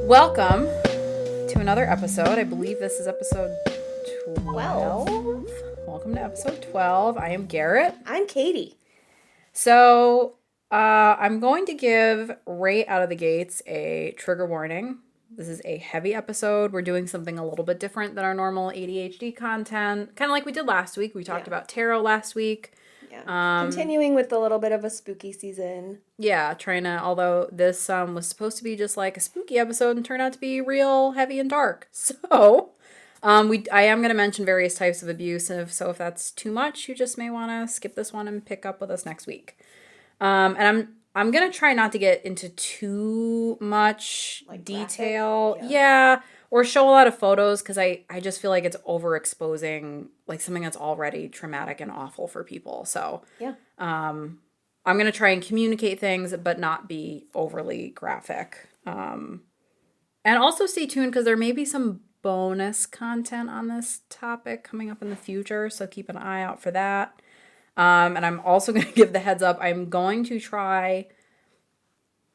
Welcome to another episode. I believe this is episode 12. Welcome to episode 12. I am Garrett. I'm Katie. So, I'm going to give right out of the gates a trigger warning. This is a heavy episode. We're doing something a little bit different than our normal ADHD content. Kind of like we did last week. We talked about tarot last week. Yeah. Continuing with a little bit of a spooky season. Yeah, trying to, although this was supposed to be just like a spooky episode and turned out to be real heavy and dark. So, I am going to mention various types of abuse. And if that's too much, you just may want to skip this one and pick up with us next week. And I'm going to try not to get into too much detail. Yeah. Or show a lot of photos because I just feel like it's overexposing like something that's already traumatic and awful for people. So yeah. I'm going to try and communicate things but not be overly graphic. And also stay tuned because there may be some bonus content on this topic coming up in the future. So keep an eye out for that. And I'm also going to give the heads up. I'm going to try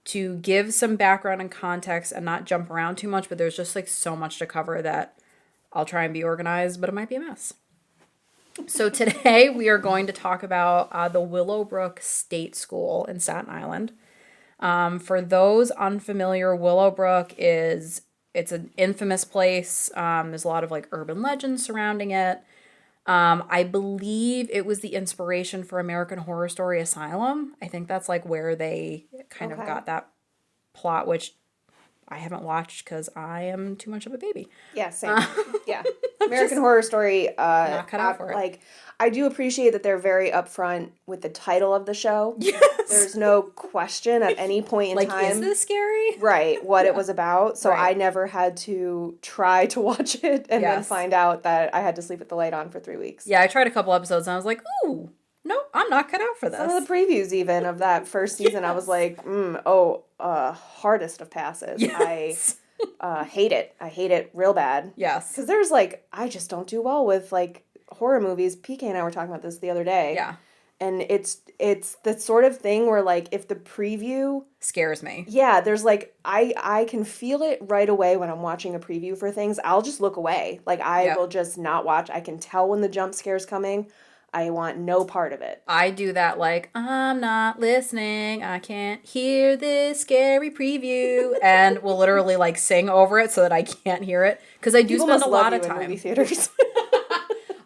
to give some background and context and not jump around too much, but there's just like so much to cover that I'll try and be organized, but it might be a mess. So today we are going to talk about the Willowbrook State School in Staten Island. For those unfamiliar, Willowbrook it's an infamous place. There's a lot of like urban legends surrounding it. I believe it was the inspiration for American Horror Story Asylum. I think that's like where they kind of got that plot, which I haven't watched because I am too much of a baby. Yeah, same. Yeah. American Horror Story, not cut out for it. Like, I do appreciate that they're very upfront with the title of the show. Yes. There's no question at any point in like, time. Is this scary? Right, what it was about. So I never had to try to watch it and then find out that I had to sleep with the light on for 3 weeks. Yeah, I tried a couple episodes and I was like, ooh, no, I'm not cut out for this. Some of the previews even of that first season, I was like, hardest of passes. Yes. I hate it. I hate it real bad. Yes. Because there's like, I just don't do well with like horror movies. PK and I were talking about this the other day. Yeah. And it's the sort of thing where like if the preview scares me. Yeah, there's like I can feel it right away when I'm watching a preview for things. I'll just look away. Like I will just not watch. I can tell when the jump scare's coming. I want no part of it. I do that like, I'm not listening. I can't hear this scary preview. And we'll literally like sing over it so that I can't hear it. Because I do spend a lot of time in movie theaters.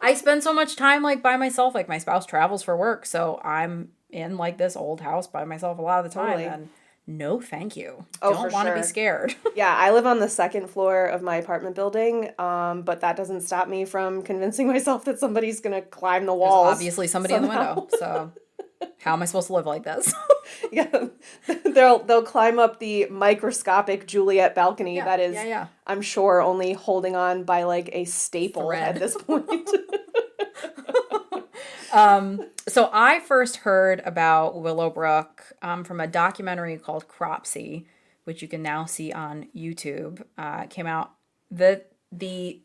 I spend so much time like by myself. Like my spouse travels for work. So I'm in like this old house by myself a lot of the time. Totally. And no, thank you. Oh, don't want to be scared. Yeah, I live on the second floor of my apartment building, but that doesn't stop me from convincing myself that somebody's going to climb the walls. There's obviously somebody somehow. In the window, so how am I supposed to live like this? Yeah, they'll climb up the microscopic Juliet balcony that is, I'm sure, only holding on by like a staple at this point. So I first heard about Willowbrook from a documentary called Cropsy, which you can now see on YouTube. It came out. The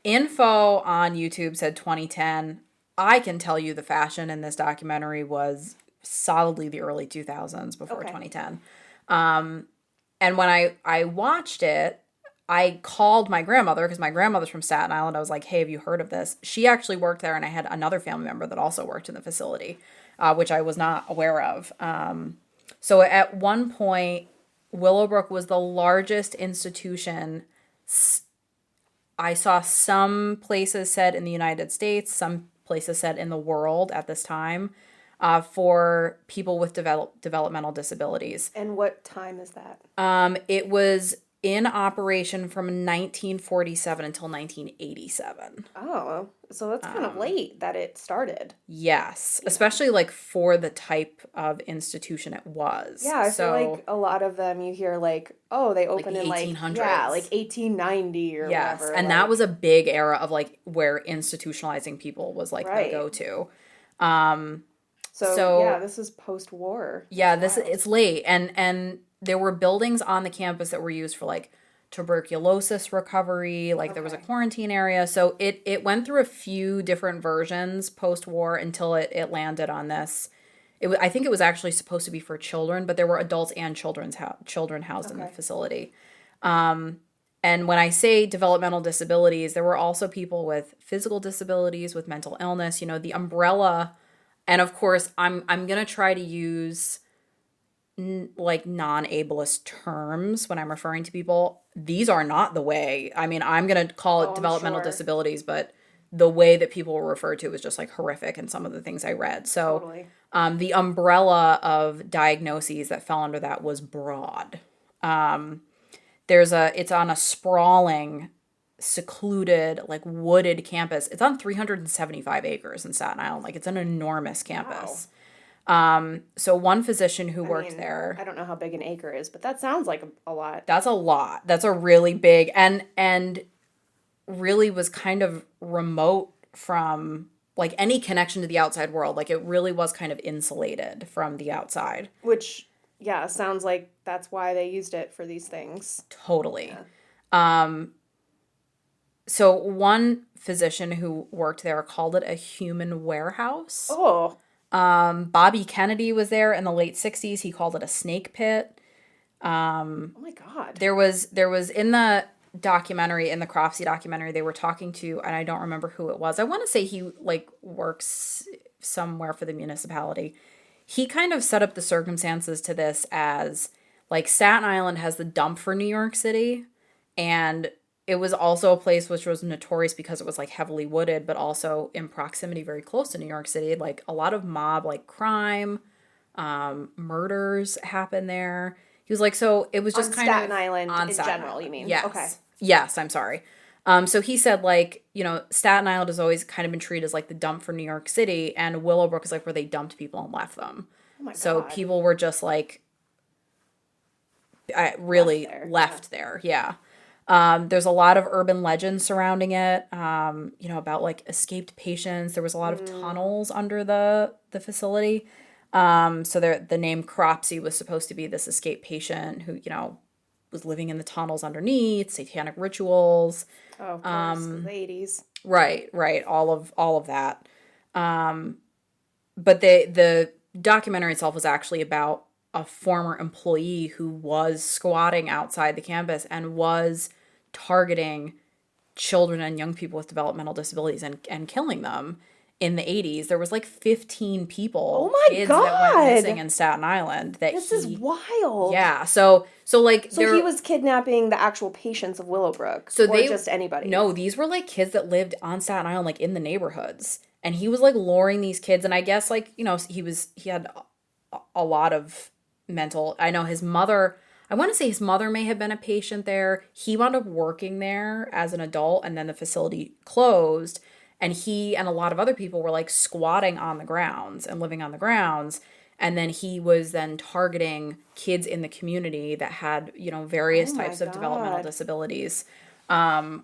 info on YouTube said 2010. I can tell you the fashion in this documentary was solidly the early 2000s before 2010. And when I watched it, I called my grandmother because my grandmother's from Staten Island. I was like, hey, have you heard of this? She actually worked there, and I had another family member that also worked in the facility, which I was not aware of. So at one point, Willowbrook was the largest institution. I saw some places said in the United States, some places said in the world at this time, for people with developmental disabilities. And what time is that? It was in operation from 1947 until 1987. Oh, so that's kind of late that it started. Yes, especially like for the type of institution it was. Yeah, I feel like a lot of them you hear like, oh, they opened in like 1800s. Like 1890 or whatever. And that was a big era of like where institutionalizing people was like the go-to. So yeah, this is post-war. Yeah, it's late and there were buildings on the campus that were used for like tuberculosis recovery, like there was a quarantine area. So it went through a few different versions post-war until it landed on this. I think it was actually supposed to be for children, but there were adults and children housed in the facility. And when I say developmental disabilities, there were also people with physical disabilities, with mental illness, the umbrella. And of course, I'm going to try to use like non-ableist terms when I'm referring to people. These are not the way. I mean, I'm going to call it Oh, I'm developmental sure. disabilities, but the way that people were referred to was just like horrific in some of the things I read. So, Totally. the umbrella of diagnoses that fell under that was broad. It's on a sprawling, secluded, like wooded campus. It's on 375 acres in Staten Island. Like it's an enormous Wow. campus. So one physician who I worked mean, there, I don't know how big an acre is, but that sounds like a lot. that's a lot. That's a really big and really was kind of remote from like any connection to the outside world. Like it really was kind of insulated from the outside. Which, yeah, sounds like that's why they used it for these things. Totally. Yeah. So one physician who worked there called it a human warehouse. Oh, Bobby Kennedy was there in the late 60s. He called it a snake pit. oh my God. There was in the documentary, in the Cropsey documentary, they were talking to, and I don't remember who it was. I want to say he like works somewhere for the municipality. He kind of set up the circumstances to this as like Staten Island has the dump for New York City, and it was also a place which was notorious because it was like heavily wooded, but also in proximity very close to New York City. Like a lot of mob like crime, murders happen there. He was like, so it was On just kind Staten of Island on in Staten general, you Island. mean? Okay. Yes. Yes, I'm sorry. So he said, like, Staten Island has always kind of been treated as like the dump for New York City, and Willowbrook is like where they dumped people and left them. Oh my So God. people were just like, really left there. Yeah. There's a lot of urban legends surrounding it, about like escaped patients. There was a lot of tunnels under the facility. So the name Cropsey was supposed to be this escaped patient who, was living in the tunnels underneath, satanic rituals. Oh, of course, the 80s. Right, right, all of that. But the documentary itself was actually about a former employee who was squatting outside the campus and was targeting children and young people with developmental disabilities and killing them in the 80s. There was like 15 people, Oh my kids that went God. missing in Staten Island that This is wild. yeah. So like So he was kidnapping the actual patients of Willowbrook, so or they just anybody? No, these were like kids that lived on Staten Island, like in the neighborhoods. And he was like luring these kids, and I guess like, he had a lot of mental. I know his mother, I want to say his mother may have been a patient there. He wound up working there as an adult, and then the facility closed. And he and a lot of other people were like squatting on the grounds and living on the grounds. And then he was then targeting kids in the community that had, various Oh my types of developmental God. disabilities,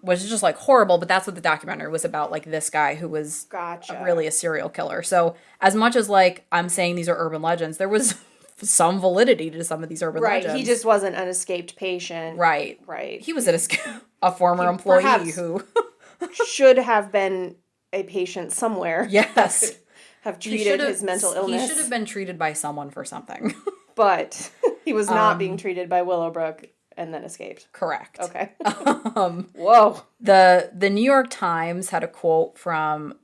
which is just like horrible. But that's what the documentary was about, like this guy who was Gotcha. really a serial killer. So as much as like I'm saying these are urban legends, there was some validity to some of these urban Right, legends. he just wasn't an escaped patient. Right. Right. He was a former employee perhaps who should have been a patient somewhere. yes. Have treated his mental illness. He should have been treated by someone for something. But he was not being treated by Willowbrook and then escaped. Correct. Okay. Whoa. The New York Times had a quote from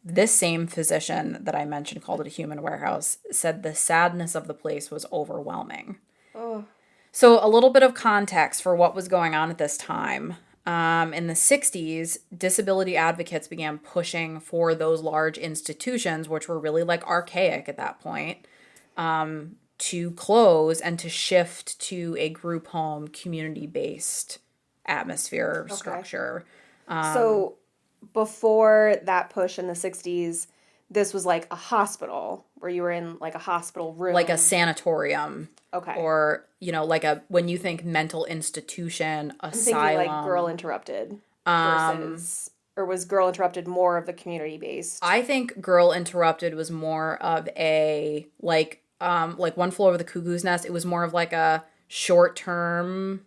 this same physician that I mentioned, called it a human warehouse, said the sadness of the place was overwhelming. Oh. So a little bit of context for what was going on at this time. In the 60s, disability advocates began pushing for those large institutions, which were really like archaic at that point, to close and to shift to a group home, community-based atmosphere structure. So before that push in the 60s, this was like a hospital where you were in like a hospital room. Like a sanatorium. Okay. Or, like when you think mental institution, asylum. I'm thinking like Girl Interrupted versus, or was Girl Interrupted more of the community based? I think Girl Interrupted was more of a like One Flew Over the Cuckoo's Nest. It was more of like a short term.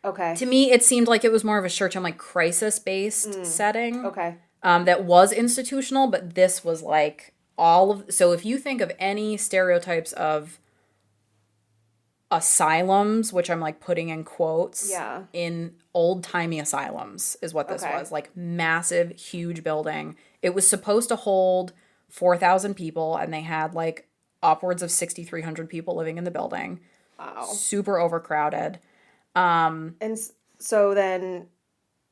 Okay. To me, it seemed like it was more of a short term, like crisis based setting. Okay. That was institutional, but this was like so if you think of any stereotypes of asylums, which I'm like putting in quotes, Yeah. in old-timey asylums is what this Okay. was. Like massive, huge building. It was supposed to hold 4,000 people, and they had like upwards of 6,300 people living in the building. Wow. Super overcrowded. And so then,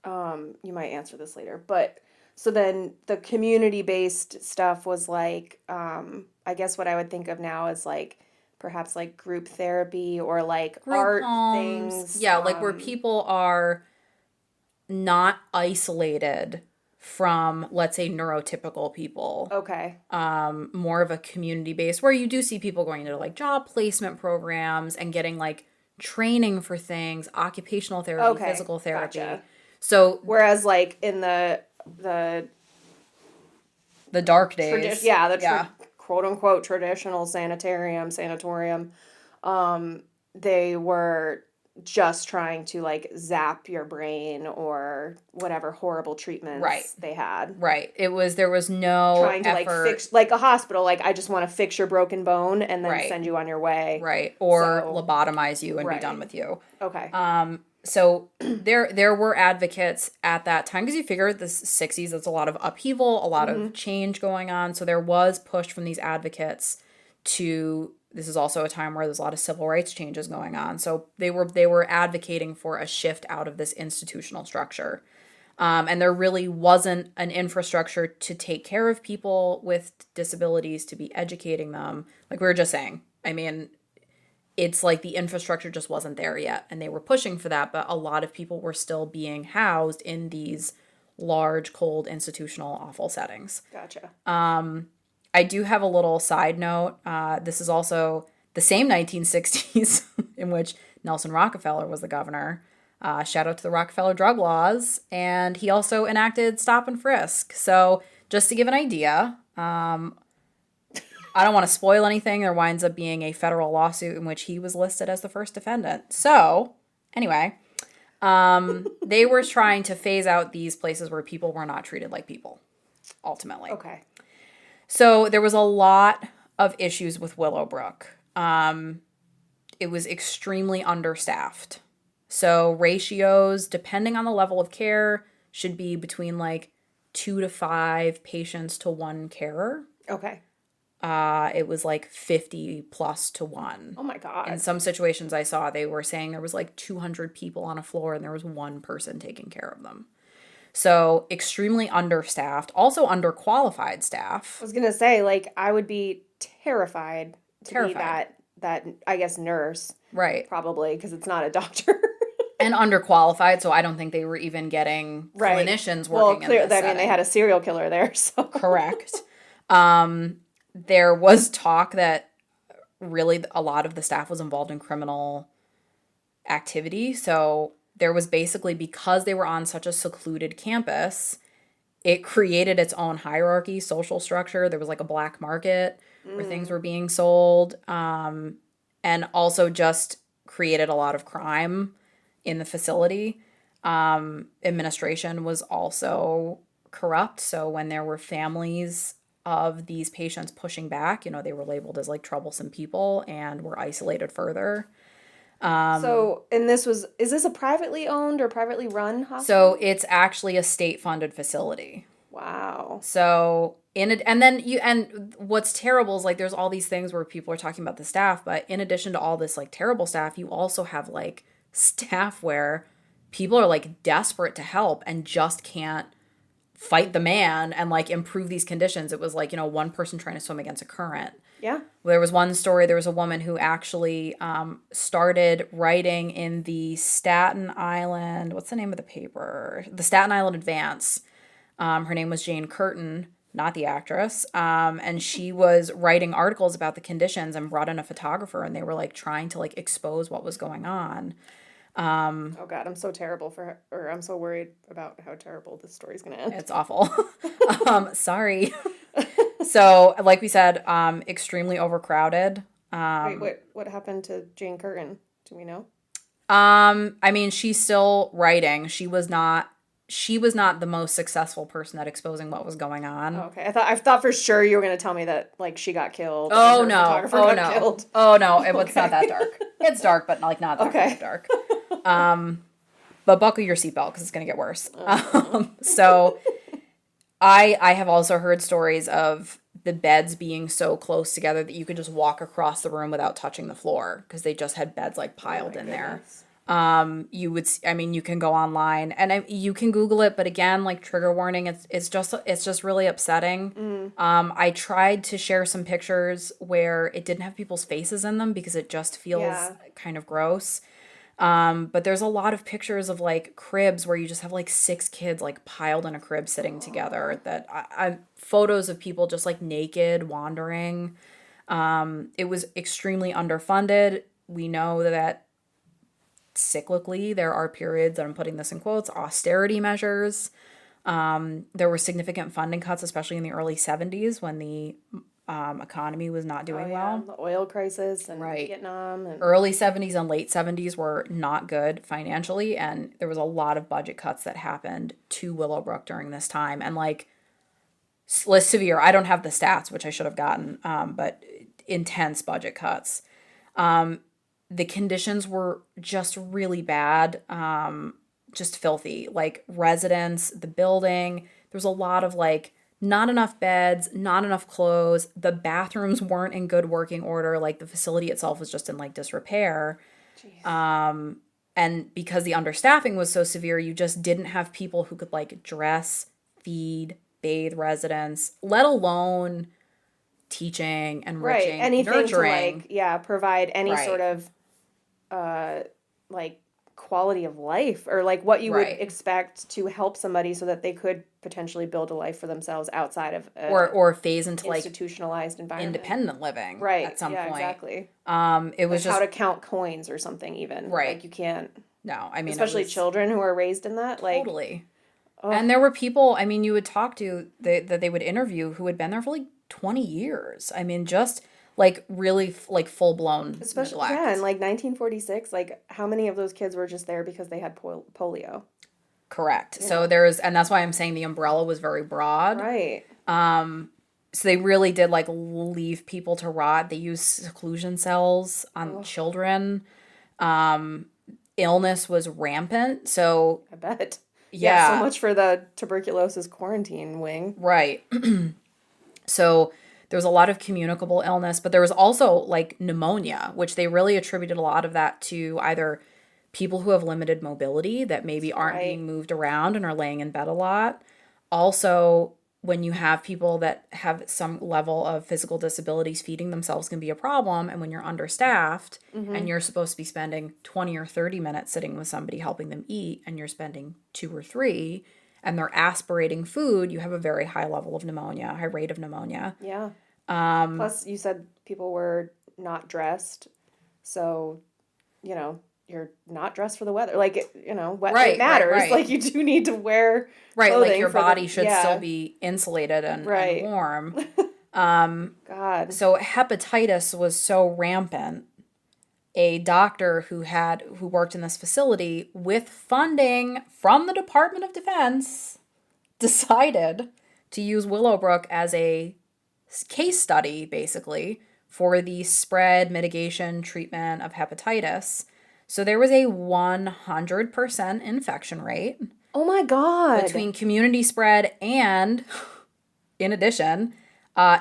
you might answer this later, but so then the community-based stuff was like, I guess what I would think of now is like perhaps like group therapy or like Group art homes. things. Yeah, like where people are not isolated from, let's say, neurotypical people. Okay. More of a community base where you do see people going into like job placement programs and getting like training for things, occupational therapy, Okay. physical therapy. Gotcha. So Whereas like in the the dark days. yeah, the Yeah. quote unquote traditional sanatorium, they were just trying to like zap your brain or whatever horrible treatments Right. they had. Right. There was no Trying to effort. like fix, like a hospital, like I just want to fix your broken bone and then Right. send you on your way. Right. Or So, lobotomize you and be right. done with you. Okay. So there were advocates at that time, because you figure the 60s, it's a lot of upheaval, a lot of change going on. So there was push from these advocates to, this is also a time where there's a lot of civil rights changes going on. So they were advocating for a shift out of this institutional structure. And there really wasn't an infrastructure to take care of people with disabilities, to be educating them. Like we were just saying, I mean, it's like the infrastructure just wasn't there yet, and they were pushing for that, but a lot of people were still being housed in these large, cold, institutional, awful settings. Gotcha. I do have a little side note. This is also the same 1960s in which Nelson Rockefeller was the governor. Shout out to the Rockefeller drug laws, and he also enacted stop and frisk. So just to give an idea, I don't want to spoil anything. There winds up being a federal lawsuit in which he was listed as the first defendant. So, anyway, they were trying to phase out these places where people were not treated like people, ultimately. Okay. So, there was a lot of issues with Willowbrook. It was extremely understaffed. So, ratios, depending on the level of care, should be between like 2 to 5 patients to 1 carer. Okay. It was like 50 plus to 1. Oh my God. In some situations I saw, they were saying there was like 200 people on a floor and there was 1 person taking care of them. So extremely understaffed, also underqualified staff. I was gonna say, like, I would be terrified to be that I guess nurse, Right. probably, because it's not a doctor. And underqualified, so I don't think they were even getting Right. clinicians Well, working in this I mean, setting. they had a serial killer there, so. Correct. There was talk that really a lot of the staff was involved in criminal activity. So there was basically, because they were on such a secluded campus, it created its own hierarchy, social structure. There was like a black market where things were being sold, and also just created a lot of crime in the facility. Administration was also corrupt. So when there were families of these patients pushing back, they were labeled as like troublesome people and were isolated further. So, and is this a privately owned or privately run hospital? So it's actually a state-funded facility. Wow. So and what's terrible is like there's all these things where people are talking about the staff, but in addition to all this like terrible staff, you also have like staff where people are like desperate to help and just can't fight the man and like improve these conditions. It was like, one person trying to swim against a current. Yeah. There was one story, there was a woman who actually started writing in the Staten Island, what's the name of the paper? The Staten Island Advance. Her name was Jane Curtin, not the actress. And she was writing articles about the conditions and brought in a photographer, and they were like trying to like expose what was going on. Oh God, I'm so terrible for her, or I'm so worried about how terrible this story's gonna end. It's awful. Sorry. So, like we said, extremely overcrowded. Wait, what happened to Jane Curtin? Do we know? I mean, she's still writing. She was not the most successful person at exposing what was going on. Oh, okay. I thought for sure you were gonna tell me that like she got killed. Oh and her no. photographer Oh got no. killed. Oh no. It's not that dark. It's dark, but like not that kind of dark. But buckle your seatbelt because it's going to get worse. So I have also heard stories of the beds being so close together that you could just walk across the room without touching the floor because they just had beds like piled in there. You can go online and you can Google it, but again, like trigger warning, it's just really upsetting. I tried to share some pictures where it didn't have people's faces in them because it just feels kind of gross. But there's a lot of pictures of like cribs where you just have like 6 kids like piled in a crib sitting together that photos of people just like naked wandering. It was extremely underfunded. We know that cyclically there are periods, and I'm putting this in quotes, austerity measures. There were significant funding cuts, especially in the early 70s when the economy was not doing well. The oil crisis and Vietnam. And early 70s and late 70s were not good financially, and there was a lot of budget cuts that happened to Willowbrook during this time. And like severe, I don't have the stats, which I should have gotten, but intense budget cuts. The conditions were just really bad, just filthy. Like residents, the building, there was a lot of like not enough beds, not enough clothes. The bathrooms weren't in good working order. Like the facility itself was just in like disrepair. And because the understaffing was so severe, you just didn't have people who could like dress, feed, bathe residents, let alone teaching, enriching, anything nurturing. to like provide any sort of like quality of life, or like what you would expect to help somebody so that they could potentially build a life for themselves outside of or phase into like institutionalized environment, independent living at some point. Exactly. It was like just how to count coins or something, even like you can't. No, I mean, especially children who are raised in that, like totally. And there were people, I mean, you would talk to that they would interview who had been there for like 20 years. I mean, just like really like full blown especially neglect. And like 1946, like how many of those kids were just there because they had polio? Correct. So there's, and that's why I'm saying the umbrella was very broad. Right. So they really did like leave people to rot. They used seclusion cells on children. Illness was rampant. So I bet. Yeah, so much for the tuberculosis quarantine wing. Right. So there was a lot of communicable illness, but there was also like pneumonia, which they really attributed a lot of that to either people who have limited mobility that maybe aren't being moved around and are laying in bed a lot. Also, when you have people that have some level of physical disabilities, feeding themselves can be a problem. And when you're understaffed and you're supposed to be spending 20 or 30 minutes sitting with somebody helping them eat, and you're spending 2 or 3, and they're aspirating food, you have a very high level of pneumonia, high rate of pneumonia. Yeah. Plus, you said people were not dressed. So, you're not dressed for the weather. Like, it matters. Right. Like, you do need to wear clothing. Like, your body should still be insulated and warm. God. So, hepatitis was so rampant. A doctor who worked in this facility with funding from the Department of Defense decided to use Willowbrook as a case study, basically, for the spread, mitigation, treatment of hepatitis. So there was a 100% infection rate. Oh my God. Between community spread and, in addition,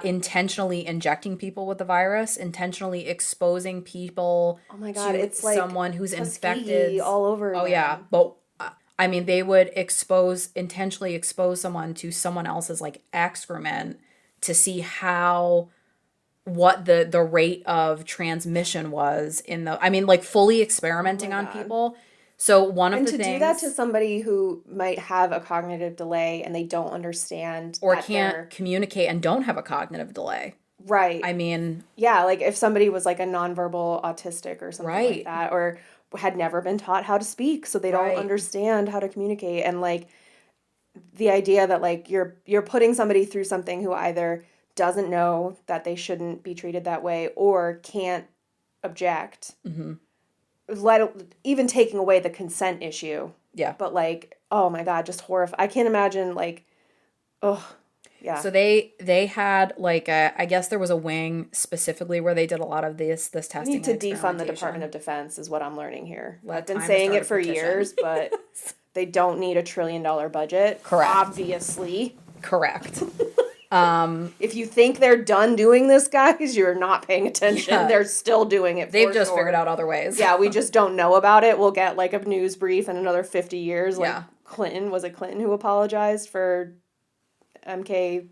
intentionally injecting people with the virus, intentionally exposing people to it's like someone who's infected. All over again. Oh yeah, but I mean, they would intentionally expose someone to someone else's like excrement to see what the rate of transmission was fully experimenting on people. So one of the things... And to do that to somebody who might have a cognitive delay and they don't understand... Or can't communicate and don't have a cognitive delay. Right. I mean... Yeah, like if somebody was like a nonverbal autistic or something like that, or had never been taught how to speak, so they don't understand how to communicate. And like the idea that like you're putting somebody through something who either doesn't know that they shouldn't be treated that way or can't object. Mm-hmm. Even taking away the consent issue. Yeah. But like, oh my God, just horrifying. I can't imagine like, Yeah. So they had like I guess there was a wing specifically where they did a lot of this We need testing to and defund the Department experimentation. of Defense is what I'm learning here. I've been Time to saying start it a for petition. years, but they don't need a $1 trillion budget. Correct. Obviously. Correct. If you think they're done doing this, guys, you're not paying attention. Yeah. They're still doing it They've for just sure. figured out other ways. Yeah, we just don't know about it. We'll get like a news brief in another 50 years. Like Yeah. Clinton, was it Clinton who apologized for MK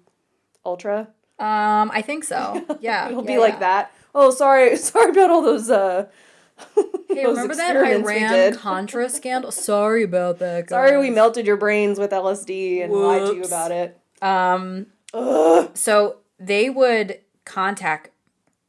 Ultra? I think so. Yeah. It'll yeah, be like yeah. that. Oh, sorry about all those Hey, those remember that experiments we Iran did. Contra scandal? Sorry about that, guys. Sorry we melted your brains with LSD and lied to you Whoops. about it. So they would contact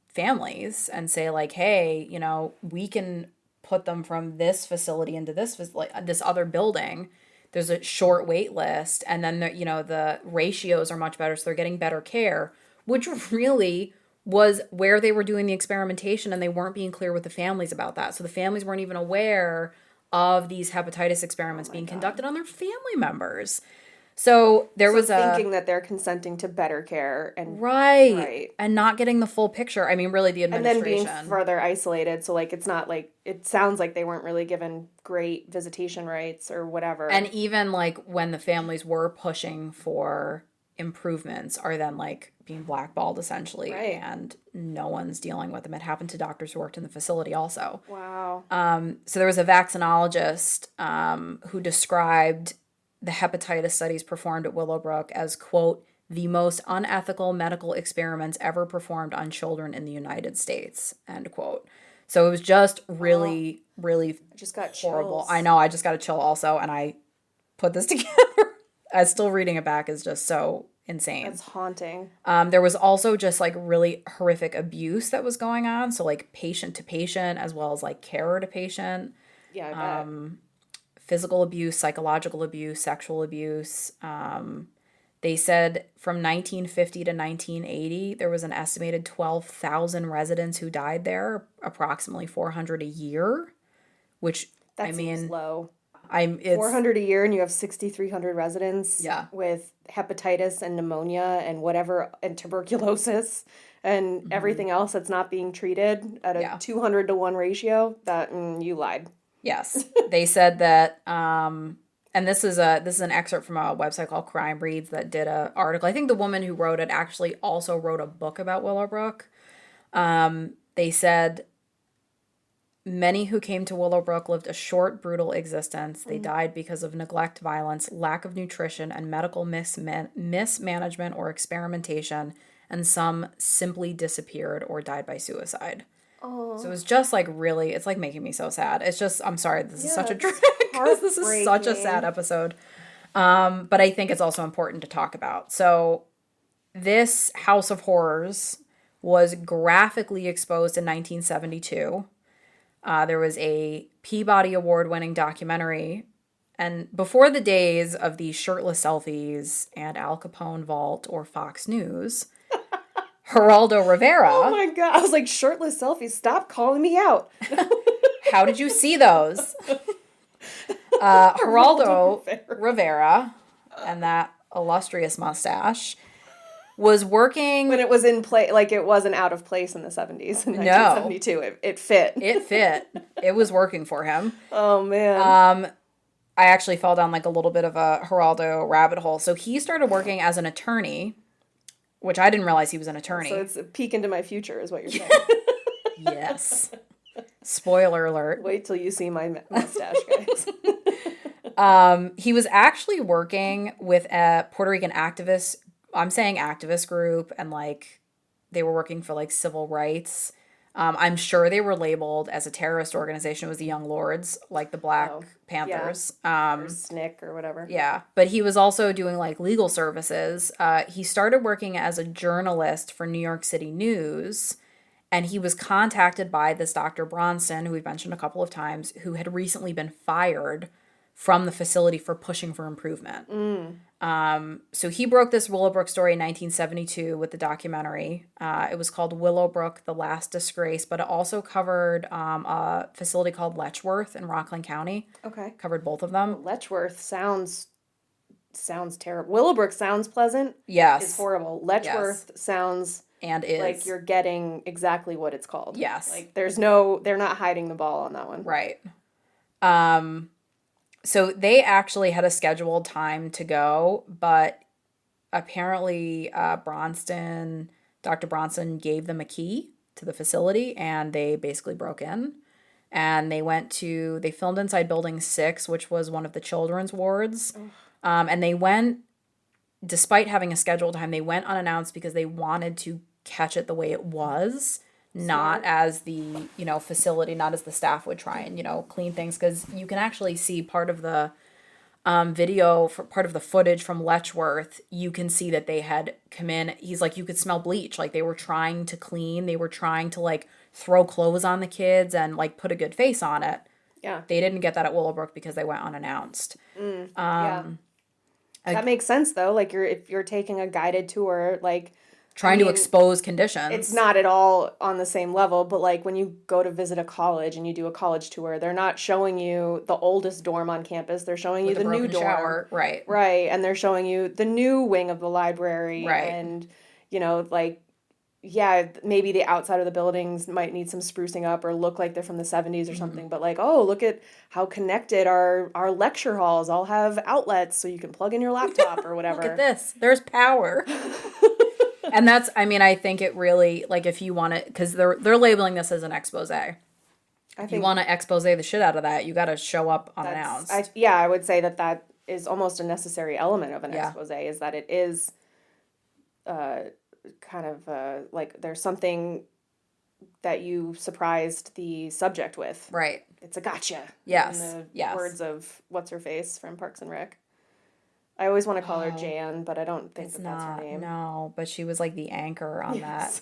families and say like, hey, you know, we can put them from this facility into this other building. There's a short wait list, and then the ratios are much better, so they're getting better care, which really was where they were doing the experimentation, and they weren't being clear with the families about that. So the families weren't even aware of these hepatitis experiments being conducted on their family members. So there was thinking that they're consenting to better care and right, and not getting the full picture. I mean, really, the and then administration being further isolated. So like it's not like it sounds like they weren't really given great visitation rights or whatever. and even like when the families were pushing for improvements, are then like being blackballed essentially, Right. and no one's dealing with them. It happened to doctors who worked in the facility also. Wow. So there was a vaccinologist who described the hepatitis studies performed at Willowbrook as, quote, the most unethical medical experiments ever performed on children in the United States, end quote. So it was just really, really I just got horrible. chills. I know, I just got a chill also, and I put this together. I still reading it back is just so insane. That's haunting. There was also just like really horrific abuse that was going on. So like patient to patient as well as like carer to patient. Yeah, I bet. Physical abuse, psychological abuse, sexual abuse. They said from 1950 to 1980, there was an estimated 12,000 residents who died there, approximately 400 a year, which That seems low. it's 400 a year and you have 6,300 residents Yeah. with hepatitis and pneumonia and whatever and tuberculosis and everything else that's not being treated at a Yeah. 200 to 1 ratio. That you lied. Yes, they said that, and this is an excerpt from a website called Crime Breeds that did a article. I think the woman who wrote it actually also wrote a book about Willowbrook. They said many who came to Willowbrook lived a short, brutal existence. They died because of neglect, violence, lack of nutrition, and medical mismanagement or experimentation, and some simply disappeared or died by suicide. Oh, So it's just like really, it's like making me so sad. It's just, I'm sorry, this is such a it's drag because this is such a sad episode. But I think it's also important to talk about. So this House of Horrors was graphically exposed in 1972. There was a Peabody Award-winning documentary. And before the days of the shirtless selfies and Al Capone Vault or Fox News, Geraldo Rivera. Oh my God. I was like, shirtless selfies. Stop calling me out. How did you see those? Geraldo Rivera and that illustrious mustache was working. When it was in play, like it wasn't out of place in the 70s. In 1972. It fit. It fit. It was working for him. Oh, man. I actually fell down like a little bit of a Geraldo rabbit hole. So he started working as an attorney, which I didn't realize he was an attorney. So it's a peek into my future is what you're saying. Yes. Spoiler alert. Wait till you see my mustache, guys. He was actually working with a Puerto Rican activist, I'm saying activist group, and like they were working for like civil rights. I'm sure they were labeled as a terrorist organization. It was the Young Lords, like the Black Panthers. Or SNCC or whatever. Yeah, but he was also doing like legal services. He started working as a journalist for New York City News, and he was contacted by this Dr. Bronson, who we've mentioned a couple of times, who had recently been fired from the facility for pushing for improvement. So he broke this Willowbrook story in 1972 with the documentary. It was called Willowbrook, The Last Disgrace, but it also covered a facility called Letchworth in Rockland County. Okay. Covered both of them. Letchworth sounds sounds terrible. Willowbrook sounds pleasant. Is Yes. horrible. Yes. Letchworth sounds And like is. you're getting exactly what it's called. Yes. Like they're not hiding the ball on that one. Right. Um, so they actually had a scheduled time to go, but apparently Dr. Bronson gave them a key to the facility and they basically broke in. And they filmed inside Building 6, which was one of the children's wards. And they went, despite having a scheduled time, they went unannounced because they wanted to catch it the way it was, not as the, facility, not as the staff would try and, clean things. Because you can actually see part of the video, for part of the footage from Letchworth, you can see that they had come in. He's like, you could smell bleach. Like they were trying to clean. They were trying to like throw clothes on the kids and like put a good face on it. Yeah. They didn't get that at Willowbrook because they went unannounced. Yeah. That makes sense though. Like if you're taking a guided tour, like Trying to expose conditions. It's not at all on the same level, but like when you go to visit a college and you do a college tour, they're not showing you the oldest dorm on campus. They're showing you the new dorm. Shower. Right. Right. And they're showing you the new wing of the library. Right. And, like, yeah, maybe the outside of the buildings might need some sprucing up or look like they're from the 70s or something. But like, oh, look at how connected our lecture halls all have outlets so you can plug in your laptop or whatever. Look at this. There's power. And that's, I think it really, like, if you want to, because they're labeling this as an expose. If you want to expose the shit out of that, you got to show up unannounced. I would say that is almost a necessary element of an expose, is that it is kind of like there's something that you surprised the subject with. Right. It's a gotcha. Yes. In the words of What's-Her-Face from Parks and Rec. I always want to call her Jan, but I don't think that's her name. No, but she was like the anchor on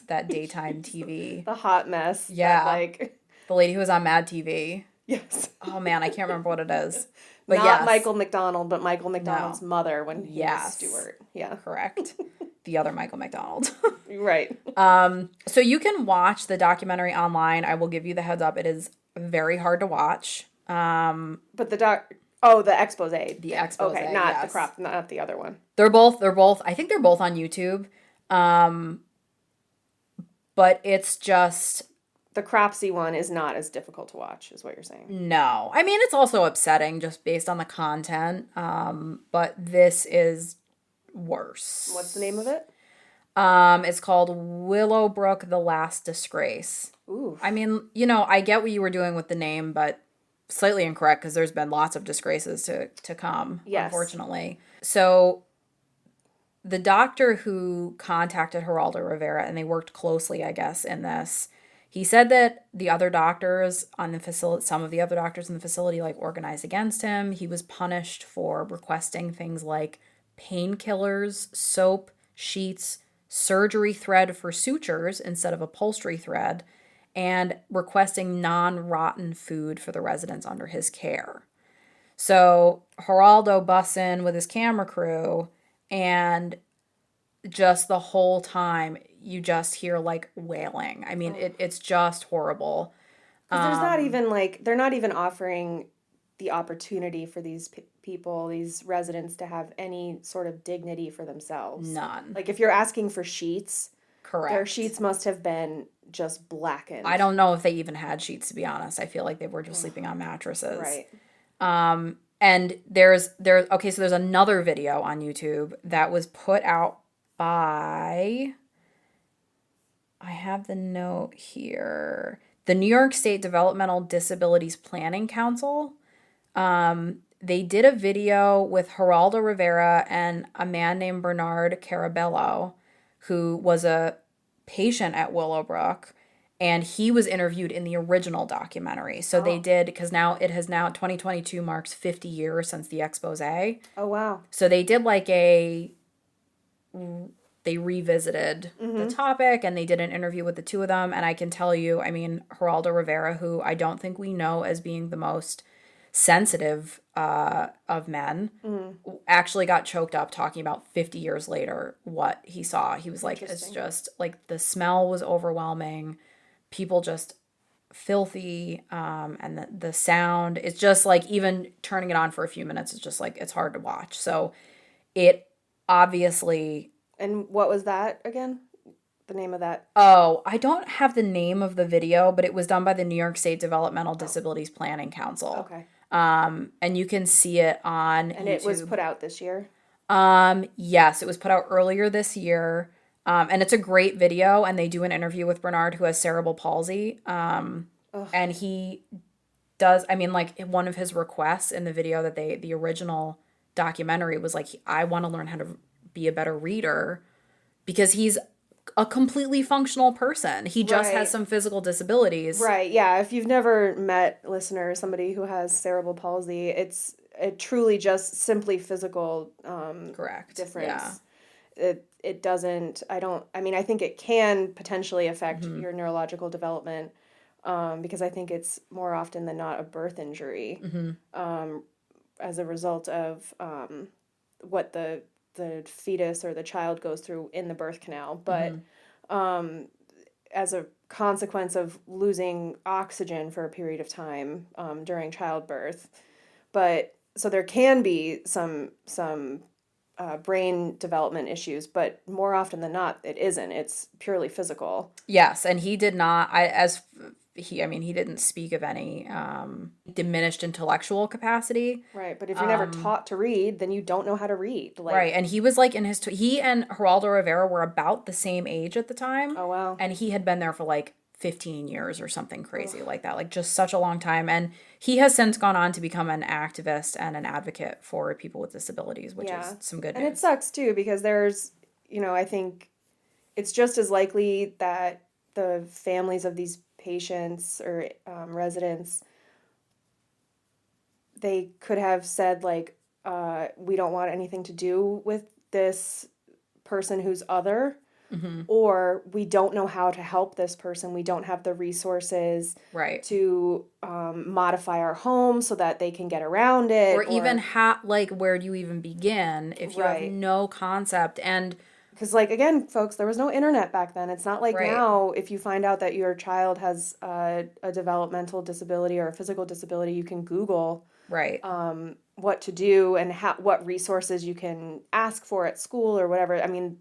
that daytime TV. The hot mess. Yeah. Like the lady who was on Mad TV. Yes. Oh man, I can't remember what it is. But not Michael McDonald, but Michael McDonald's mother when he was Stewart. Yeah. Correct. The other Michael McDonald. Right. So you can watch the documentary online. I will give you the heads up. It is very hard to watch. But the expose. The expose. Okay, not the crop, not the other one. They're both, I think they're both on YouTube. But it's just... The Cropsey one is not as difficult to watch, is what you're saying. No. It's also upsetting just based on the content. But this is worse. What's the name of it? It's called Willowbrook, The Last Disgrace. Ooh. I get what you were doing with the name, but slightly incorrect because there's been lots of disgraces to come, unfortunately. So the doctor who contacted Geraldo Rivera, and they worked closely, I guess, in this, he said that the other doctors on the facility, some of the other doctors in the facility, like, organized against him. He was punished for requesting things like painkillers, soap, sheets, surgery thread for sutures instead of upholstery thread, and requesting non-rotten food for the residents under his care. So Geraldo busts in with his camera crew, and just the whole time you just hear like wailing. It's just horrible. Because there's not even they're not even offering the opportunity for these people, these residents, to have any sort of dignity for themselves. None. Like if you're asking for sheets, correct, their sheets must have been just blackened. I don't know if they even had sheets, to be honest. I feel like they were just sleeping on mattresses. Right. And there's another video on YouTube that was put out by, I have the note here, the New York State Developmental Disabilities Planning Council. They did a video with Geraldo Rivera and a man named Bernard Carabello, who was a patient at Willowbrook, and he was interviewed in the original documentary. So they did, because now 2022 marks 50 years since the expose. Oh, wow. So they did they revisited the topic, and they did an interview with the two of them. And I can tell you, Geraldo Rivera, who I don't think we know as being the most sensitive of men, actually got choked up talking about 50 years later what he saw. He was like, it's just like the smell was overwhelming, people just filthy, and the sound, it's just like, even turning it on for a few minutes, it's just like, it's hard to watch. So it obviously... And what was that again? The name of that? Oh, I don't have the name of the video, but it was done by the New York State Developmental Disabilities Planning Council. Okay. And you can see it on And YouTube. it was put out this year? Yes, it was put out earlier this year. And it's a great video, and they do an interview with Bernard, who has cerebral palsy. And he does, I mean, like, one of his requests in the video that the original documentary was like, I want to learn how to be a better reader, because he's a completely functional person. He just has some physical disabilities. Right, yeah. If you've never met, listener, somebody who has cerebral palsy, it truly just simply physical Correct. difference. Yeah. It doesn't, I mean, I think it can potentially affect your neurological development, because I think it's more often than not a birth injury, as a result of what the fetus or the child goes through in the birth canal. But as a consequence of losing oxygen for a period of time during childbirth. But so there can be some brain development issues, but more often than not, it isn't. It's purely physical. Yes, and he did not. I mean, he didn't speak of any diminished intellectual capacity. Right, but if you're never taught to read, then you don't know how to read. Like, right, and he was like he and Geraldo Rivera were about the same age at the time. Oh, wow. And he had been there for like 15 years or something crazy like that, like just such a long time. And he has since gone on to become an activist and an advocate for people with disabilities, which is some good news. And it sucks too, because there's, I think it's just as likely that the families of these patients or residents, they could have said, like, we don't want anything to do with this person who's other, or we don't know how to help this person. We don't have the resources to modify our home so that they can get around it. Or even like, where do you even begin if you have no concept? And because, like, again, folks, there was no internet back then. It's not like now, if you find out that your child has a developmental disability or a physical disability, you can Google what to do and what resources you can ask for at school or whatever. I mean,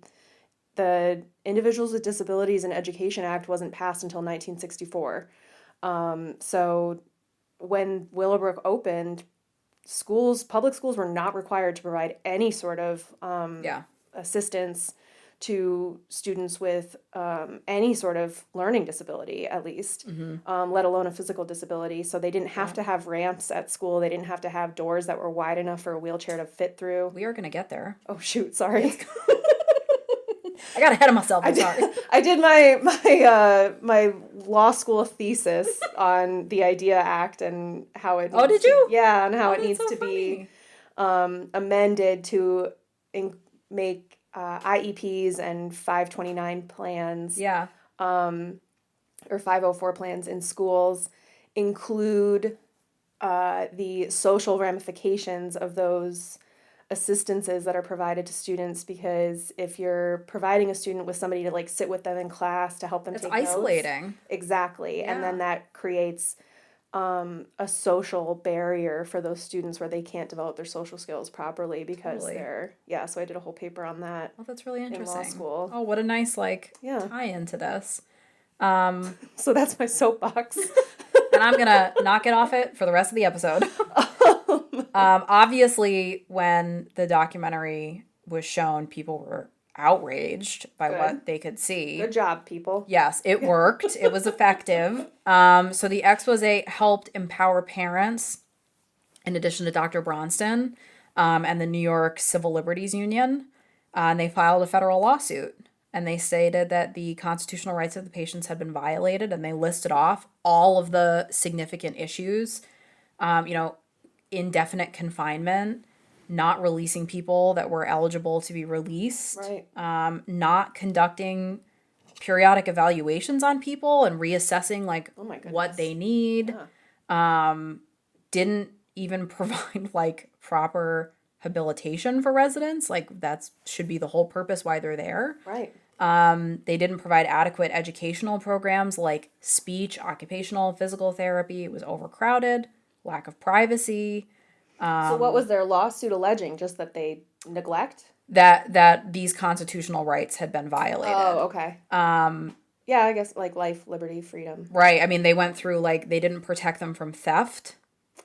the Individuals with Disabilities in Education Act wasn't passed until 1964. So when Willowbrook opened, public schools were not required to provide any sort of assistance to students with any sort of learning disability, at least, let alone a physical disability. So they didn't have to have ramps at school. They didn't have to have doors that were wide enough for a wheelchair to fit through. We are going to get there. Oh, shoot, sorry. I got ahead of myself. I'm sorry. I did my law school thesis on the IDEA Act and how it. Oh, did you? Yeah, and how it needs to be amended to make IEPs and 529 plans. Yeah. Or 504 plans in schools include the social ramifications of those assistances that are provided to students, because if you're providing a student with somebody to, like, sit with them in class to help them take notes. It's isolating. Exactly. Yeah. And then that creates a social barrier for those students where they can't develop their social skills properly because they're, so I did a whole paper on that. Oh, that's really interesting. In law school. Oh, what a nice, tie into this. So that's my soapbox. And I'm going to knock it off it for the rest of the episode. Obviously, when the documentary was shown, people were outraged by what they could see. Good job, people. Yes, it worked. It was effective. So the Exposé helped empower parents, in addition to Dr. Bronston, and the New York Civil Liberties Union. And they filed a federal lawsuit. And they stated that the constitutional rights of the patients had been violated, and they listed off all of the significant issues. Indefinite confinement, not releasing people that were eligible to be released, not conducting periodic evaluations on people and reassessing what they need, didn't even provide proper habilitation for residents. That should be the whole purpose why they're there. Right. They didn't provide adequate educational programs like speech, occupational, physical therapy. It was overcrowded. Lack of privacy. So what was their lawsuit alleging? Just that they Neglect? that these constitutional rights had been violated. Oh, okay. Yeah, I guess like life, liberty, freedom. Right. I mean, they went through like they didn't protect them from theft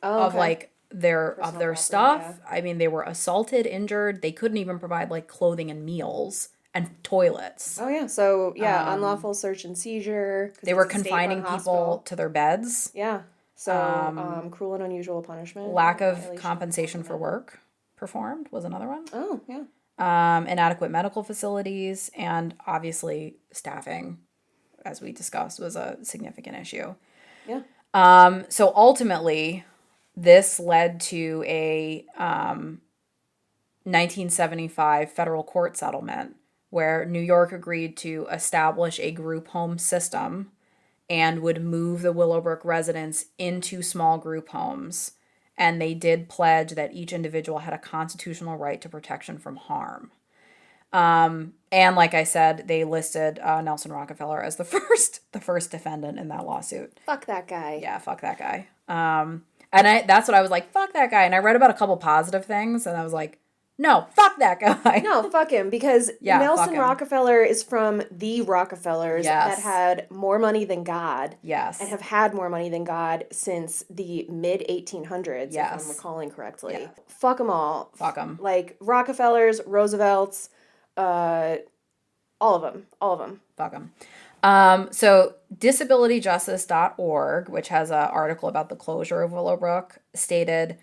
Oh, of okay. like their Personal property, stuff. yeah. I mean, they were assaulted, injured. They couldn't even provide like clothing and meals and toilets. Oh, yeah. So, yeah, unlawful search and seizure because They were it's a state-run confining people hospital. to their beds. Yeah. So, cruel and unusual punishment, Lack of violation of the compensation 14th for Amendment. work performed was another one. Oh, yeah. Inadequate medical facilities, and obviously staffing, as we discussed, was a significant issue. Yeah. So ultimately, this led to a 1975 federal court settlement where New York agreed to establish a group home system and would move the Willowbrook residents into small group homes. And they did pledge that each individual had a constitutional right to protection from harm. And like I said, they listed Nelson Rockefeller as the first defendant in that lawsuit. Fuck that guy. Yeah, fuck that guy. And that's what I was like, fuck that guy. And I read about a couple positive things, and I was like, no, fuck that guy. No, fuck him, because Yeah, fuck Nelson him. Rockefeller is from the Rockefellers Yes. that had more money than God. Yes. And have had more money than God since the mid 1800s, Yes. if I'm recalling correctly. Yeah. Fuck them all. Fuck 'em. Like Rockefellers, Roosevelts, all of them. All of them. Fuck them. So disabilityjustice.org, which has an article about the closure of Willowbrook, stated,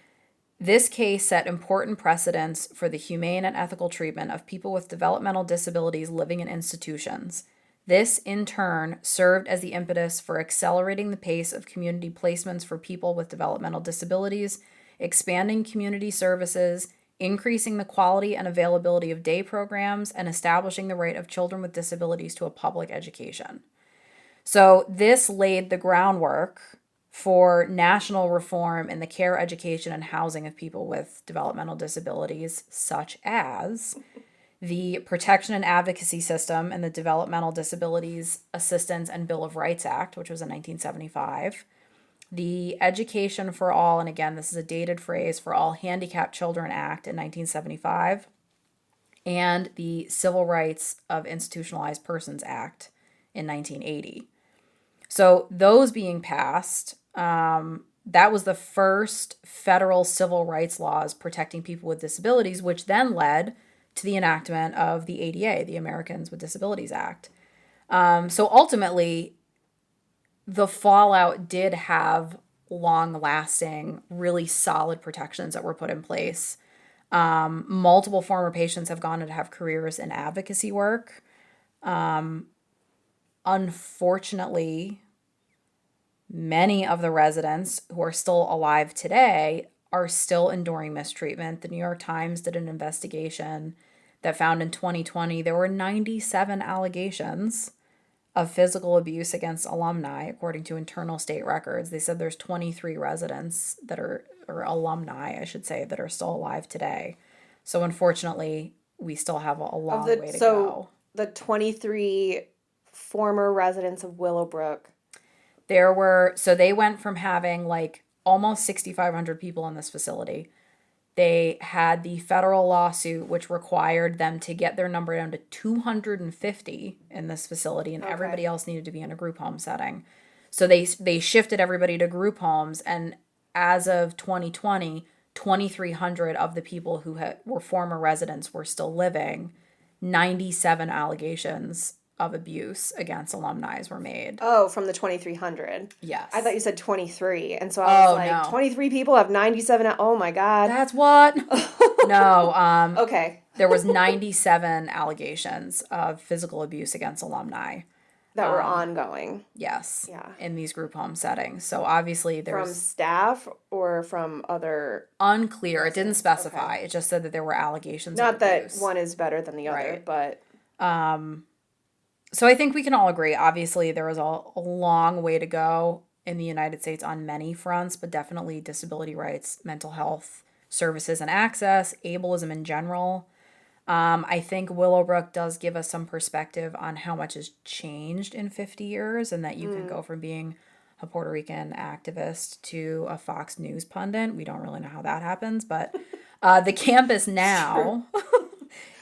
this case set important precedents for the humane and ethical treatment of people with developmental disabilities living in institutions. This, in turn, served as the impetus for accelerating the pace of community placements for people with developmental disabilities, expanding community services, increasing the quality and availability of day programs, and establishing the right of children with disabilities to a public education. So this laid the groundwork for national reform in the care, education, and housing of people with developmental disabilities, such as the Protection and Advocacy System and the Developmental Disabilities Assistance and Bill of Rights Act, which was in 1975, the Education for All, and again, this is a dated phrase, for All Handicapped Children Act in 1975, and the Civil Rights of Institutionalized Persons Act in 1980. So those being passed, that was the first federal civil rights laws protecting people with disabilities, which then led to the enactment of the ADA, the Americans with Disabilities Act. So ultimately, the fallout did have long-lasting, really solid protections that were put in place. Multiple former patients have gone on to have careers in advocacy work. Unfortunately, many of the residents who are still alive today are still enduring mistreatment. The New York Times did an investigation that found in 2020 there were 97 allegations of physical abuse against alumni, according to internal state records. They said there's 23 residents that are, or alumni, I should say, that are still alive today. So unfortunately, we still have a long way to go. The 23 former residents of Willowbrook. They went from having like almost 6,500 people in this facility. They had the federal lawsuit, which required them to get their number down to 250 in this facility, and everybody else needed to be in a group home setting. So they shifted everybody to group homes, and as of 2020, 2,300 of the people who were former residents were still living. 97 allegations of abuse against alumni were made. Oh, from the 2,300. Yes. I thought you said 23. And so I was like, no. 23 people have 97. Oh my God. That's what? No. Okay. There was 97 allegations of physical abuse against alumni. That were ongoing. Yes. Yeah. In these group home settings. So obviously there's... From staff or from other... Unclear. It didn't specify. Okay. It just said that there were allegations of abuse. Not that one is better than the other, but... So I think we can all agree, obviously, there was a long way to go in the United States on many fronts, but definitely disability rights, mental health services and access, ableism in general. I think Willowbrook does give us some perspective on how much has changed in 50 years and that you can go from being a Puerto Rican activist to a Fox News pundit. We don't really know how that happens, but The campus now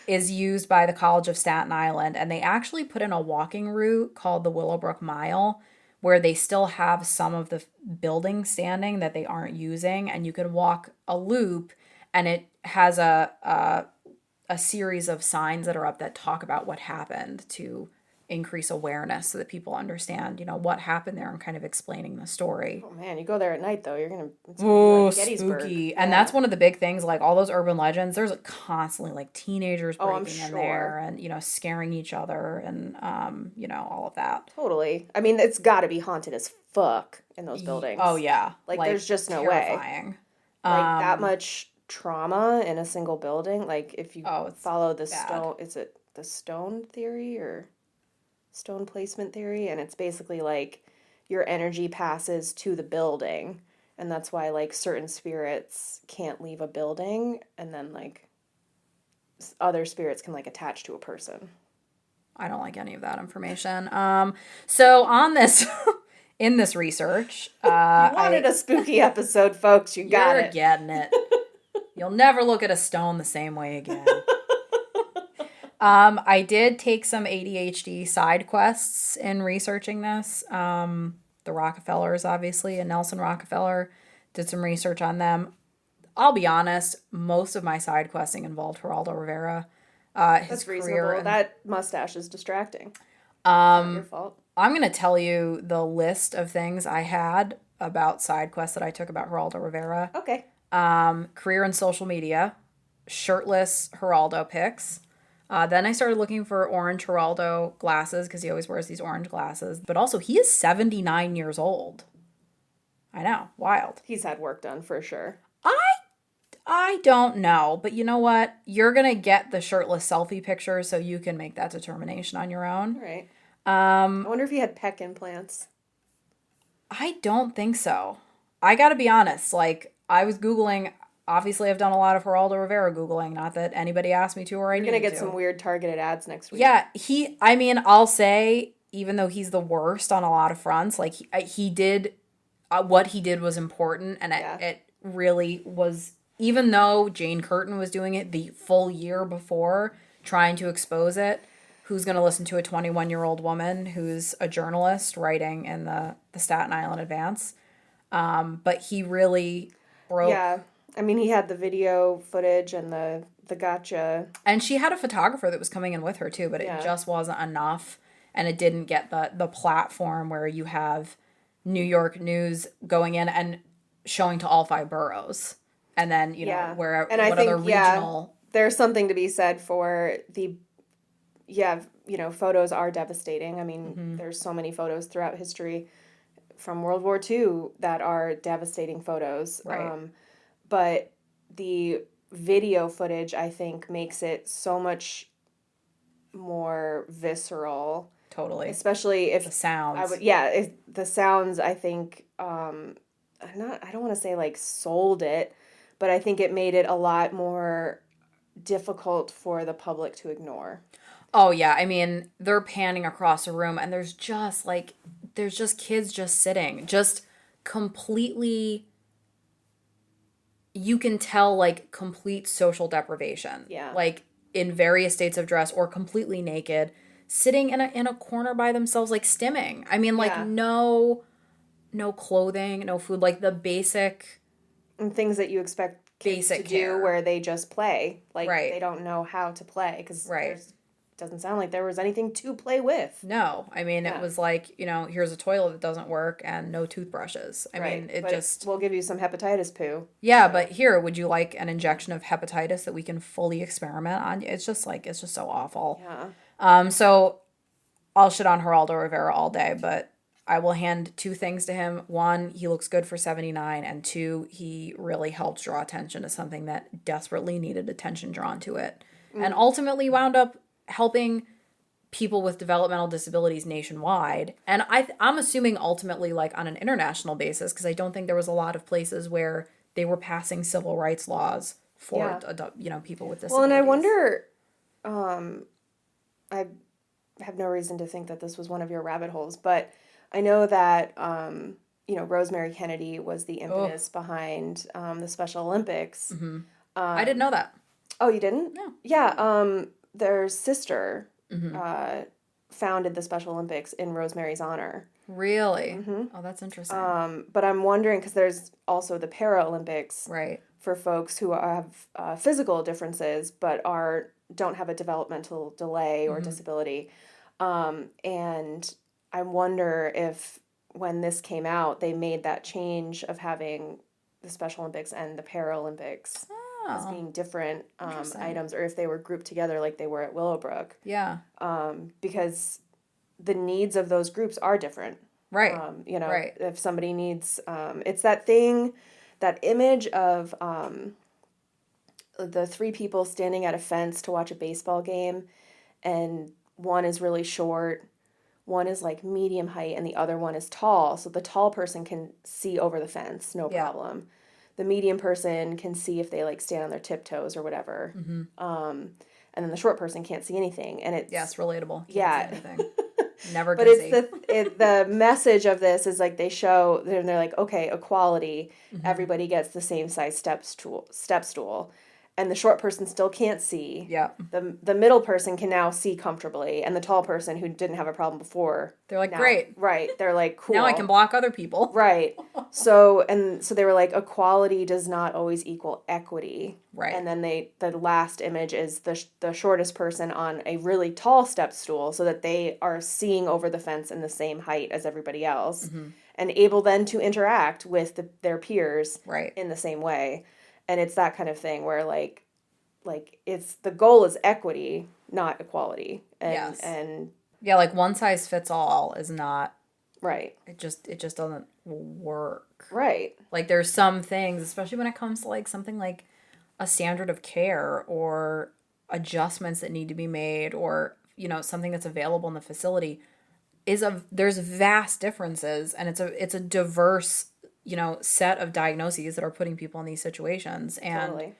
is used by the College of Staten Island, and they actually put in a walking route called the Willowbrook Mile, where they still have some of the buildings standing that they aren't using, and you can walk a loop, and it has a series of signs that are up that talk about what happened to increase awareness so that people understand, what happened there and kind of explaining the story. Oh man, you go there at night though, it's gonna be Oh, like Gettysburg. spooky. Yeah. And that's one of the big things, like all those urban legends, there's constantly like teenagers Oh, I'm breaking in sure. there and, scaring each other and, all of that. Totally. I mean, it's got to be haunted as fuck in those buildings. Oh, yeah. Like there's just no way. terrifying. Like that much trauma in a single building. Like if you it's follow the bad. stone, is it the stone theory or stone placement theory? And it's basically like your energy passes to the building. And that's why like certain spirits can't leave a building, and then like other spirits can like attach to a person. I don't like any of that information. So on this, in this research, You wanted a spooky episode, folks. You got you're it. getting it. You'll never look at a stone the same way again. I did take some ADHD side quests in researching this. The Rockefellers, obviously, and Nelson Rockefeller, did some research on them. I'll be honest, most of my side questing involved Geraldo Rivera. His That's career reasonable. and, That mustache is distracting. Not your fault. I'm going to tell you the list of things I had about side quests that I took about Geraldo Rivera. Okay. Career in social media, shirtless Geraldo pics. Then I started looking for orange Geraldo glasses because he always wears these orange glasses. But also, he is 79 years old. I know, wild. He's had work done for sure. I don't know, but you know what? You're going to get the shirtless selfie picture so you can make that determination on your own. All right. I wonder if he had pec implants. I don't think so. I got to be honest. Like, I was Googling. Obviously, I've done a lot of Geraldo Rivera Googling. Not that anybody asked me to or I needed to. You're going to get some weird targeted ads next week. Yeah, I'll say, even though he's the worst on a lot of fronts, like, he did, what he did was important. And it really was, even though Jane Curtin was doing it the full year before, trying to expose it, who's going to listen to a 21-year-old woman who's a journalist writing in the Staten Island Advance? But he really broke. Yeah. I mean, he had the video footage and the gotcha. And she had a photographer that was coming in with her too, but it just wasn't enough. And it didn't get the platform where you have New York news going in and showing to all 5 boroughs. And then, where and what other regional. There's something to be said for photos are devastating. I mean, there's so many photos throughout history from World War II that are devastating photos. Right. But the video footage, I think, makes it so much more visceral. Totally. Especially if the sounds. If the sounds, I think, I don't want to say like sold it, but I think it made it a lot more difficult for the public to ignore. Oh yeah, I mean, they're panning across a room and there's just kids just sitting, just completely, you can tell, like, complete social deprivation. Yeah. Like, in various states of dress or completely naked, sitting in a corner by themselves, like, stimming. I mean, like, no clothing, no food, like the basic. And things that you expect kids to do where they just play. Like, they don't know how to play because doesn't sound like there was anything to play with. No. I mean, it was like, here's a toilet that doesn't work and no toothbrushes. I mean, we'll give you some hepatitis poo. Yeah, so. But here, would you like an injection of hepatitis that we can fully experiment on? It's just so awful. Yeah. So I'll shit on Geraldo Rivera all day, but I will hand 2 things to him. 1, he looks good for 79, and 2, he really helped draw attention to something that desperately needed attention drawn to it. And ultimately wound up helping people with developmental disabilities nationwide. And I'm assuming ultimately, like, on an international basis, because I don't think there was a lot of places where they were passing civil rights laws for people with disabilities. Well, and I wonder, I have no reason to think that this was one of your rabbit holes, but I know that, Rosemary Kennedy was the impetus behind the Special Olympics. I didn't know that. Oh, you didn't? No. Yeah. Their sister founded the Special Olympics in Rosemary's honor. Really? Oh, that's interesting. But I'm wondering, because there's also the Paralympics Right. for folks who have physical differences but don't have a developmental delay or disability. And I wonder if when this came out, they made that change of having the Special Olympics and the Paralympics as being different items, or if they were grouped together like they were at Willowbrook. Yeah. Because the needs of those groups are different. Right. Right. If somebody needs, it's that thing, that image of the three people standing at a fence to watch a baseball game, and one is really short, one is like medium height, and the other one is tall. So the tall person can see over the fence, no problem. The medium person can see if they like stand on their tiptoes or whatever. And then the short person can't see anything. And it's it's relatable. Can't yeah. see anything. Never But can see. The message of this is like they show, they're like, okay, equality, everybody gets the same size step stool. And the short person still can't see. Yeah. The middle person can now see comfortably, and the tall person who didn't have a problem before, they're like, now, great. Right. They're like, cool. Now I can block other people. Right. So they were like, equality does not always equal equity. Right. And then the last image is the shortest person on a really tall step stool, so that they are seeing over the fence in the same height as everybody else, and able then to interact with their peers in the same way. And it's that kind of thing where like it's the goal is equity, not equality. And yeah, like one size fits all is not right. It just doesn't work. Right. Like there's some things, especially when it comes to like something like a standard of care or adjustments that need to be made, or something that's available in the facility, there's vast differences, and it's a diverse set of diagnoses that are putting people in these situations. And Totally.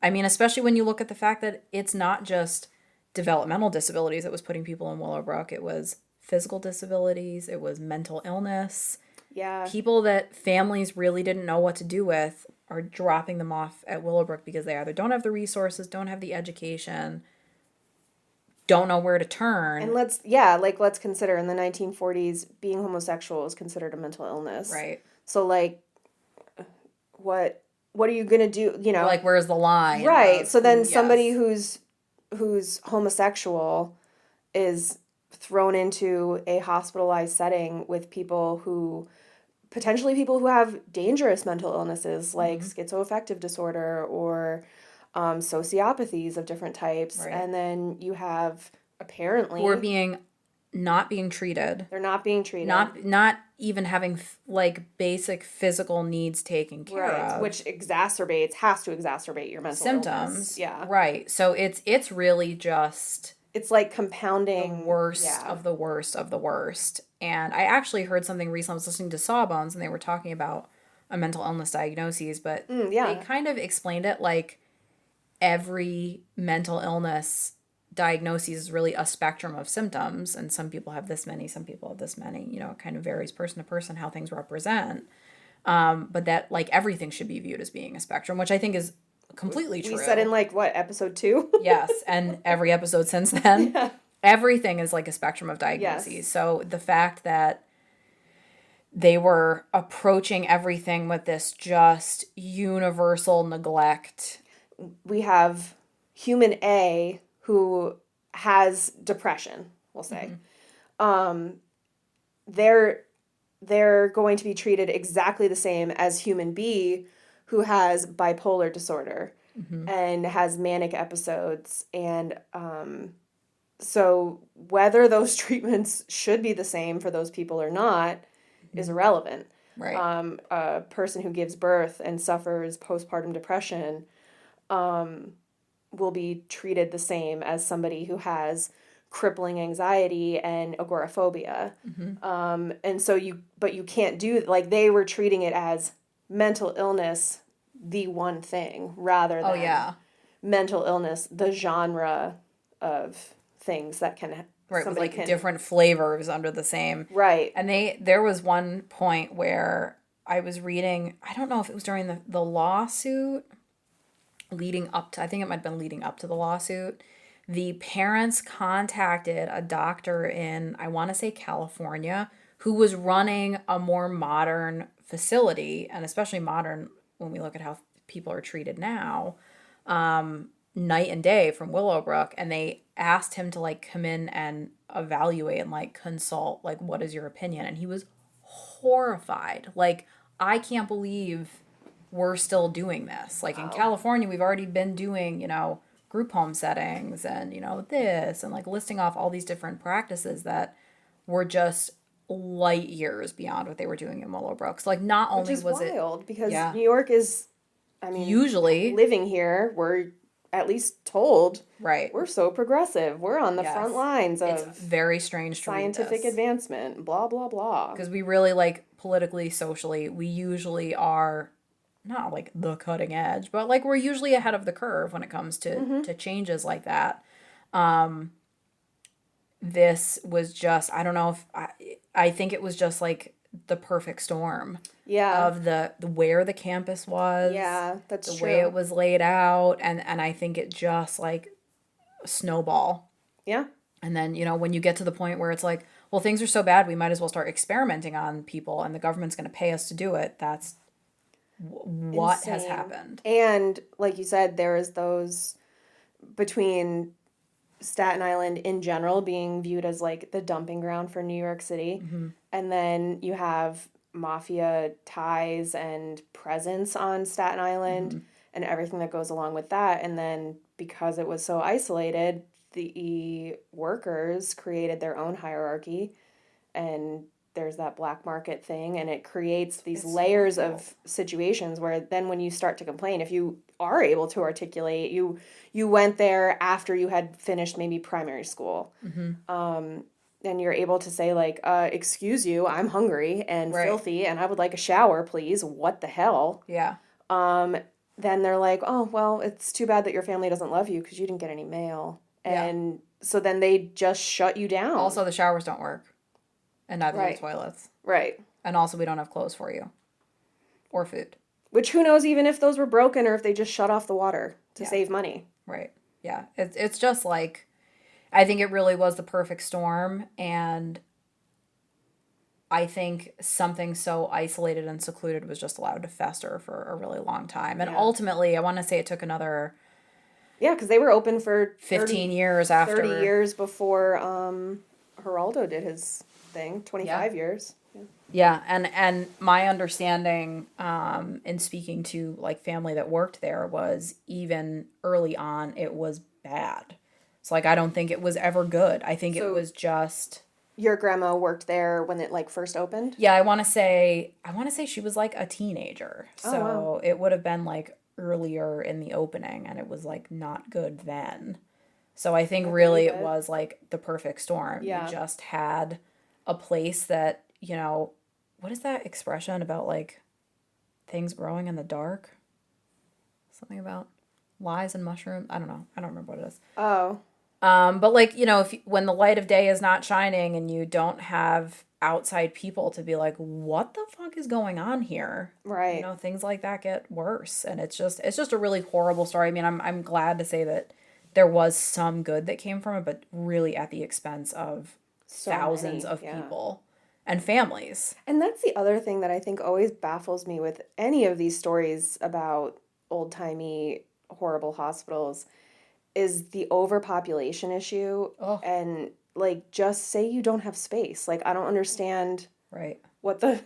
I mean, especially when you look at the fact that it's not just developmental disabilities that was putting people in Willowbrook. It was physical disabilities. It was mental illness. Yeah. People that families really didn't know what to do with are dropping them off at Willowbrook because they either don't have the resources, don't have the education, don't know where to turn. And let's consider in the 1940s, being homosexual was considered a mental illness. Right. So like, what are you gonna do? Like, where's the line? Right. So then somebody who's homosexual is thrown into a hospitalized setting with potentially people who have dangerous mental illnesses like schizoaffective disorder or sociopathies of different types. Right. And then you have apparently who are not being treated. They're not being treated. Not even having like basic physical needs taken care of, which has to exacerbate your mental symptoms. Illness. Yeah. Right. So it's really just it's like compounding the worst of the worst of the worst. And I actually heard something recently. I was listening to Sawbones, and they were talking about a mental illness diagnosis, but they kind of explained it like every mental illness diagnosis is really a spectrum of symptoms, and some people have this many, some people have this many. It kind of varies person to person how things represent. But that like everything should be viewed as being a spectrum, which I think is completely true. We said in like what, episode 2? Yes, and every episode since then. Yeah. Everything is like a spectrum of diagnoses. Yes. So the fact that they were approaching everything with this just universal neglect. We have human A who has depression, we'll say. They're going to be treated exactly the same as human B who has bipolar disorder and has manic episodes. And so whether those treatments should be the same for those people or not is irrelevant. Right. A person who gives birth and suffers postpartum depression will be treated the same as somebody who has crippling anxiety and agoraphobia. And so you can't do, like, they were treating it as mental illness, the one thing, rather than mental illness, the genre of things that can right, with like different flavors under the same. Right. And there was one point where I was reading, I don't know if it was during the lawsuit leading up to, I think it might have been leading up to the lawsuit, the parents contacted a doctor in, I want to say California, who was running a more modern facility, and especially modern when we look at how people are treated now, night and day from Willowbrook. And they asked him to like come in and evaluate and like consult, like, what is your opinion? And he was horrified. Like, I can't believe we're still doing this. Like in California, we've already been doing, group home settings and, this and like listing off all these different practices that were just light years beyond what they were doing in Willowbrook. So like not Which only is was wild because yeah, New York is, I mean, usually living here, we're at least told right. we're so progressive. We're on the front Yes. lines It's of very strange to read scientific this advancement, blah, blah, blah. because we really like politically, socially, we usually are not like the cutting edge, but like we're usually ahead of the curve when it comes to changes like that. This was just, I don't know if I think it was just like the perfect storm Yeah. of the where the campus was, Yeah, that's the true. way it was laid out, and I think it just like snowball. Yeah. And then, when you get to the point where it's like, well, things are so bad, we might as well start experimenting on people and the government's going to pay us to do it. That's what has Insane. happened. And like you said, there is those between Staten Island in general being viewed as like the dumping ground for New York City. And then you have mafia ties and presence on Staten Island and everything that goes along with that. And then because it was so isolated, the workers created their own hierarchy, and there's that black market thing, and it creates these layers of situations where then when you start to complain, if you are able to articulate, you went there after you had finished maybe primary school, and you're able to say like, excuse you, I'm hungry and filthy and I would like a shower, please. What the hell? Yeah. Then they're like, oh, well, it's too bad that your family doesn't love you because you didn't get any mail. And so then they just shut you down. Also, the showers don't work. And neither do the toilets. Right. And also, we don't have clothes for you. Or food. Which who knows even if those were broken or if they just shut off the water to save money. Right. Yeah. It's just like, I think it really was the perfect storm. And I think something so isolated and secluded was just allowed to fester for a really long time. And ultimately, I want to say it took another... Yeah, because they were open for 15 years after. 30 years before Geraldo did his thing. 25 years. Yeah, and my understanding in speaking to like family that worked there was even early on it was bad. So like I don't think it was ever good. I think it was just... Your grandma worked there when it like first opened? Yeah, I want to say she was like a teenager. So wow. it would have been like earlier in the opening and it was like not good then. So I think really it was like the perfect storm. Yeah. You just had a place that, what is that expression about like things growing in the dark? Something about lies and mushrooms. I don't know. I don't remember what it is. Oh. But like, when the light of day is not shining and you don't have outside people to be like, what the fuck is going on here? Right. Things like that get worse. And it's just a really horrible story. I mean, I'm glad to say that there was some good that came from it, but really at the expense of thousands of people and families. And that's the other thing that I think always baffles me with any of these stories about old-timey horrible hospitals is the overpopulation issue. And like, just say you don't have space. Like, I don't understand what the...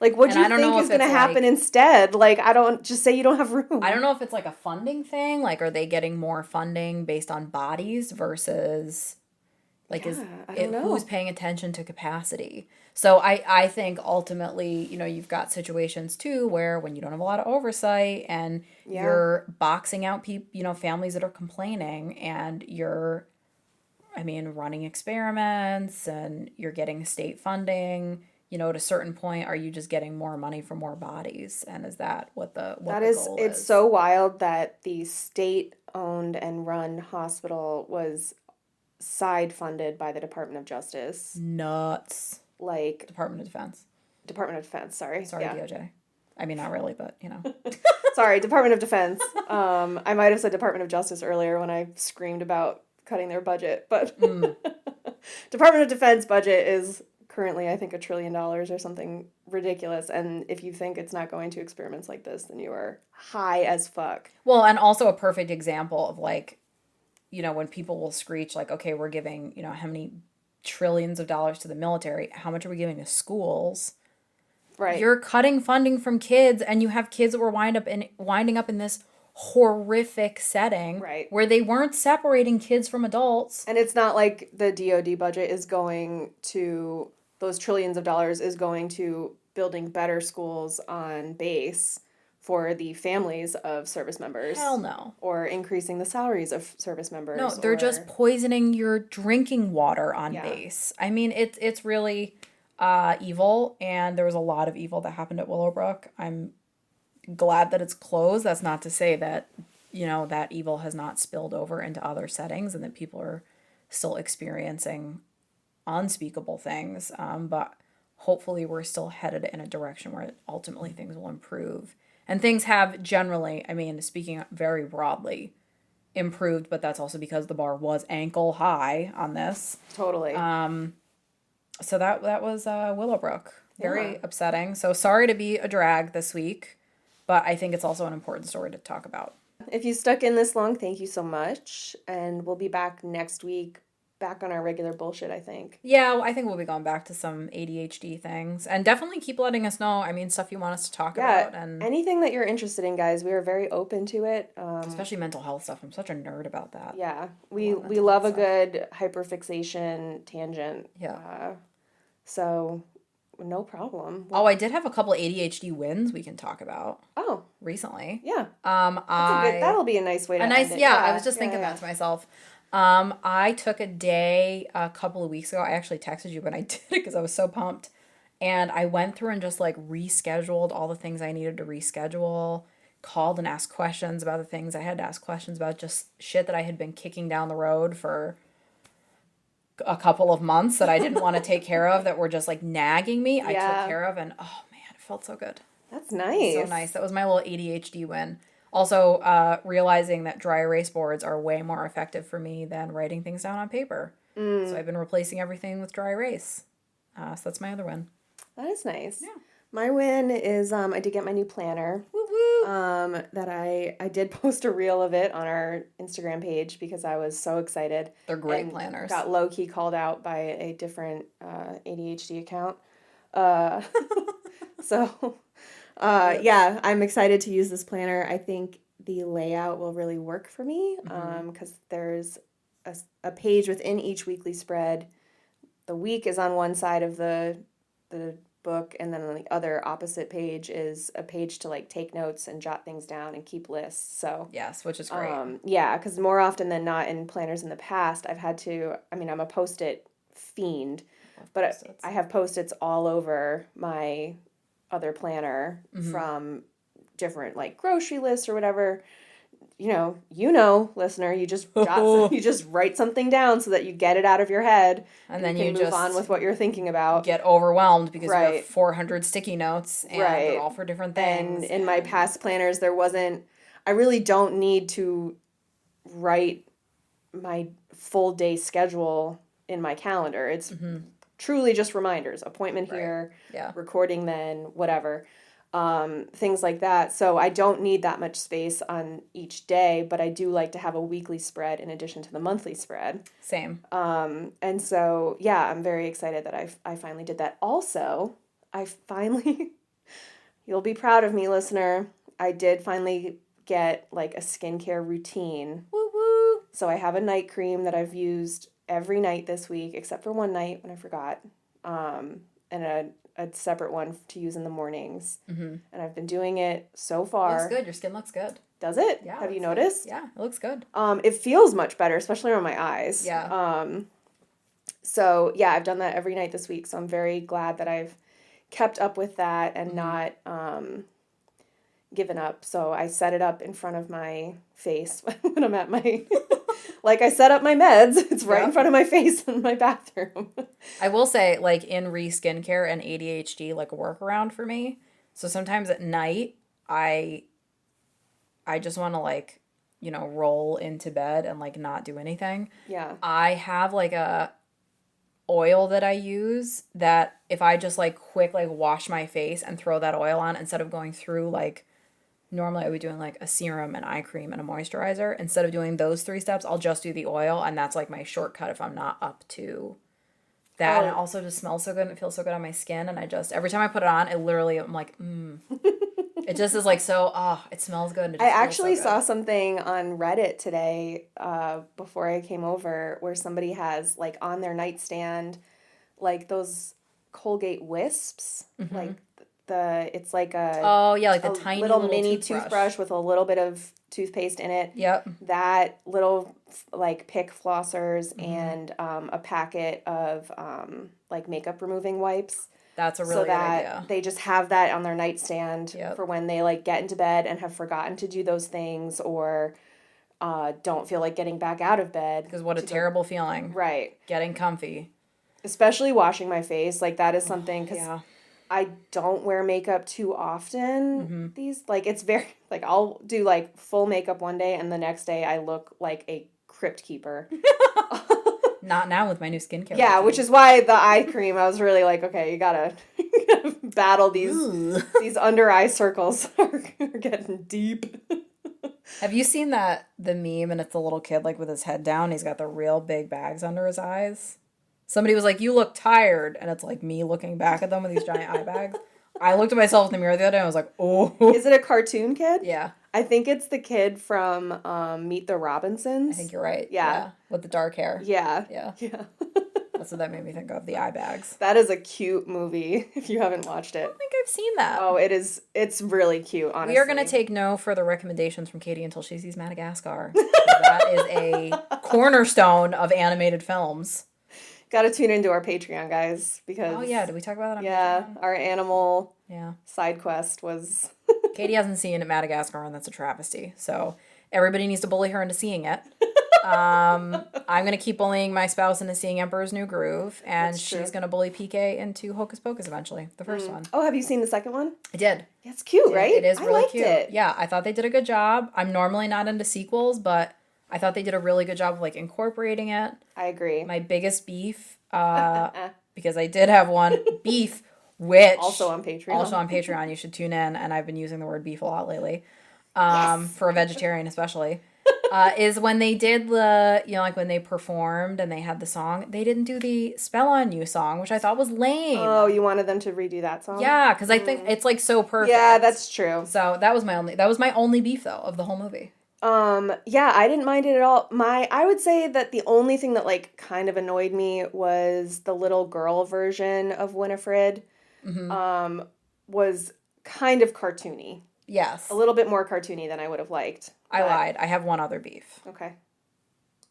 Like, what do you think is going to happen instead? Like, just say you don't have room. I don't know if it's like a funding thing. Like, are they getting more funding based on bodies versus, like, who's paying attention to capacity? So I think ultimately, you've got situations too where when you don't have a lot of oversight and you're boxing out people, families that are complaining and you're, running experiments and you're getting state funding. At a certain point, are you just getting more money for more bodies? And is that what the goal is? It's so wild that the state-owned and run hospital was side-funded by the Department of Justice. Nuts. Like... Department of Defense, sorry. DOJ. I mean, not really, but, you know. Sorry, Department of Defense. I might have said Department of Justice earlier when I screamed about cutting their budget, but Department of Defense budget is currently, I think, $1 trillion or something ridiculous. And if you think it's not going to experiments like this, then you are high as fuck. Well, and also a perfect example of like, you know, when people will screech like, okay, we're giving, you know, how many trillions of dollars to the military, how much are we giving to schools? Right. You're cutting funding from kids, and you have kids that were winding up in this horrific setting, right, where they weren't separating kids from adults. And it's not like the DoD budget is going to, those trillions of dollars is going to building better schools on base for the families of service members. Hell no. Or increasing the salaries of service members. No, they're just poisoning your drinking water on base. I mean, it's really evil, and there was a lot of evil that happened at Willowbrook. I'm glad that it's closed. That's not to say that, you know, that evil has not spilled over into other settings and that people are still experiencing unspeakable things. But hopefully we're still headed in a direction where ultimately things will improve. And things have generally, I mean, speaking very broadly, improved, but that's also because the bar was ankle high on this. Totally. So that was Willowbrook. Very upsetting. So sorry to be a drag this week, but I think it's also an important story to talk about. If you stuck in this long, thank you so much. And we'll be back next week, back on our regular bullshit, I think. Yeah, I think we'll be going back to some ADHD things. And definitely keep letting us know, I mean, stuff you want us to talk about. And anything that you're interested in, guys. We are very open to it. Especially mental health stuff. I'm such a nerd about that. Yeah. We love a good hyperfixation tangent. Yeah. So, no problem. Oh, I did have a couple ADHD wins we can talk about. Oh. Yeah. Recently. That'll be a nice way to end it. Yeah, I was just thinking that to myself. I took a day a couple of weeks ago. I actually texted you when I did it because I was so pumped. And I went through and just like rescheduled all the things I needed to reschedule, called and asked questions about the things I had to ask questions about, just shit that I had been kicking down the road for a couple of months that I didn't want to take care of, that were just like nagging me. I took care of, and oh man, it felt so good. That's nice. So nice. That was my little ADHD win. Also, realizing that dry erase boards are way more effective for me than writing things down on paper. So I've been replacing everything with dry erase. So that's my other win. That is nice. Yeah. My win is I did get my new planner. Woo woo. That I did post a reel of it on our Instagram page because I was so excited. They're great planners. Got low key called out by a different ADHD account. So yeah, I'm excited to use this planner. I think the layout will really work for me because there's a page within each weekly spread. The week is on one side of the book, and then on the other opposite page is a page to like take notes and jot things down and keep lists. So yes, which is great. Yeah, because more often than not in planners in the past, I've had to, I mean, I'm a Post-it fiend, but I have Post-its all over my other planner from different like grocery lists or whatever. You know, listener, you just you just write something down so that you get it out of your head, and then you you move just on with what you're thinking about. Get overwhelmed because you have 400 sticky notes, and they're all for different things. And in my past planners, I really don't need to write my full day schedule in my calendar. It's truly just reminders, appointment here, recording then, whatever. Things like that. So I don't need that much space on each day, but I do like to have a weekly spread in addition to the monthly spread. Same. And so, yeah, I'm very excited that I finally did that. Also, you'll be proud of me, listener. I did finally get like a skincare routine. Woo woo. So I have a night cream that I've used every night this week, except for one night when I forgot. And a separate one to use in the mornings. And I've been doing it so far. Looks good. Your skin looks good. Does it? Yeah. Have you noticed? Good. Yeah, it looks good. It feels much better, especially on my eyes. Yeah. So yeah, I've done that every night this week. So I'm very glad that I've kept up with that and not given up. So I set it up in front of my face when I'm at my like I set up my meds. It's right in front of my face in my bathroom. I will say, like in skincare and ADHD, like a workaround for me, So sometimes at night, I just want to like, roll into bed and like not do anything. Yeah. I have like a oil that I use that if I just like quick like wash my face and throw that oil on instead of going through like normally I would be doing like a serum, an eye cream, and a moisturizer. Instead of doing those 3 steps, I'll just do the oil, and that's like my shortcut if I'm not up to that. And it Oh, also just smells so good and it feels so good on my skin. And I just every time I put it on, it literally I'm like, It just is like so. It smells good. And it I just feels so actually good. saw something on Reddit today, before I came over, where somebody has like on their nightstand, like those Colgate Wisps, like it's like Oh yeah, like the a tiny little little mini toothbrush. toothbrush with a little bit of toothpaste in it. Yep. That little like pick flossers and a packet of like makeup removing wipes, That's a so really good that idea. they just have that on their nightstand Yep. for when they like get into bed and have forgotten to do those things, or don't feel like getting back out of bed Because what a to go. terrible feeling. Right. Getting comfy. Especially washing my face. Like that is something, because Yeah. I don't wear makeup too often. Mm-hmm. Like it's very, like I'll do like full makeup one day and the next day I look like a crypt keeper. Not now with my new skincare Yeah, routine. which is why the eye cream, I was really like, okay, you gotta battle these under eye circles are getting deep. Have you seen the meme and it's the little kid like with his head down, he's got the real big bags under his eyes? Somebody was like, "You look tired," and it's like me looking back at them with these giant eye bags. I looked at myself in the mirror the other day and I was like, "Oh." Is it a cartoon kid? Yeah, I think it's the kid from Meet the I think Robinsons. you're right. Yeah. Yeah, with the dark hair. Yeah. Yeah, Yeah. that's what that made me think of, the eye bags. That is a cute movie if you haven't watched I it. don't think I've seen that. Oh, it's really cute, honestly. We are going to take no further recommendations from Katie until she sees Madagascar. That is a cornerstone of animated films. Got to tune into our Patreon, guys, because Oh yeah, did we talk about that on yeah, Patreon? our animal Yeah. side quest was Katie hasn't seen Madagascar, and that's a travesty. So everybody needs to bully her into seeing it. I'm gonna keep bullying my spouse into seeing Emperor's New Groove, and That's true. she's gonna bully PK into Hocus Pocus eventually, the first one. Oh, have you seen the second one? I did. Yeah, it's cute, right? It is I really liked cute. it. Yeah, I thought they did a good job. I'm normally not into sequels, but I thought they did a really good job of like incorporating it. I agree. My biggest beef, because I did have one beef, which Also on Patreon. Also on Patreon, you should tune in. And I've been using the word beef a lot lately, Yes. for a vegetarian especially. Is when they did the, like when they performed and they had the song, they didn't do the Spell on You song, which I thought was lame. Oh, you wanted them to redo that song? Yeah, because I think it's like so perfect. Yeah, that's true. So that was my only beef though of the whole movie. Yeah, I didn't mind it at all. I would say that the only thing that like kind of annoyed me was the little girl version of Winifred. Was kind of cartoony. Yes. A little bit more cartoony than I would have liked. I lied. I have one other beef. Okay.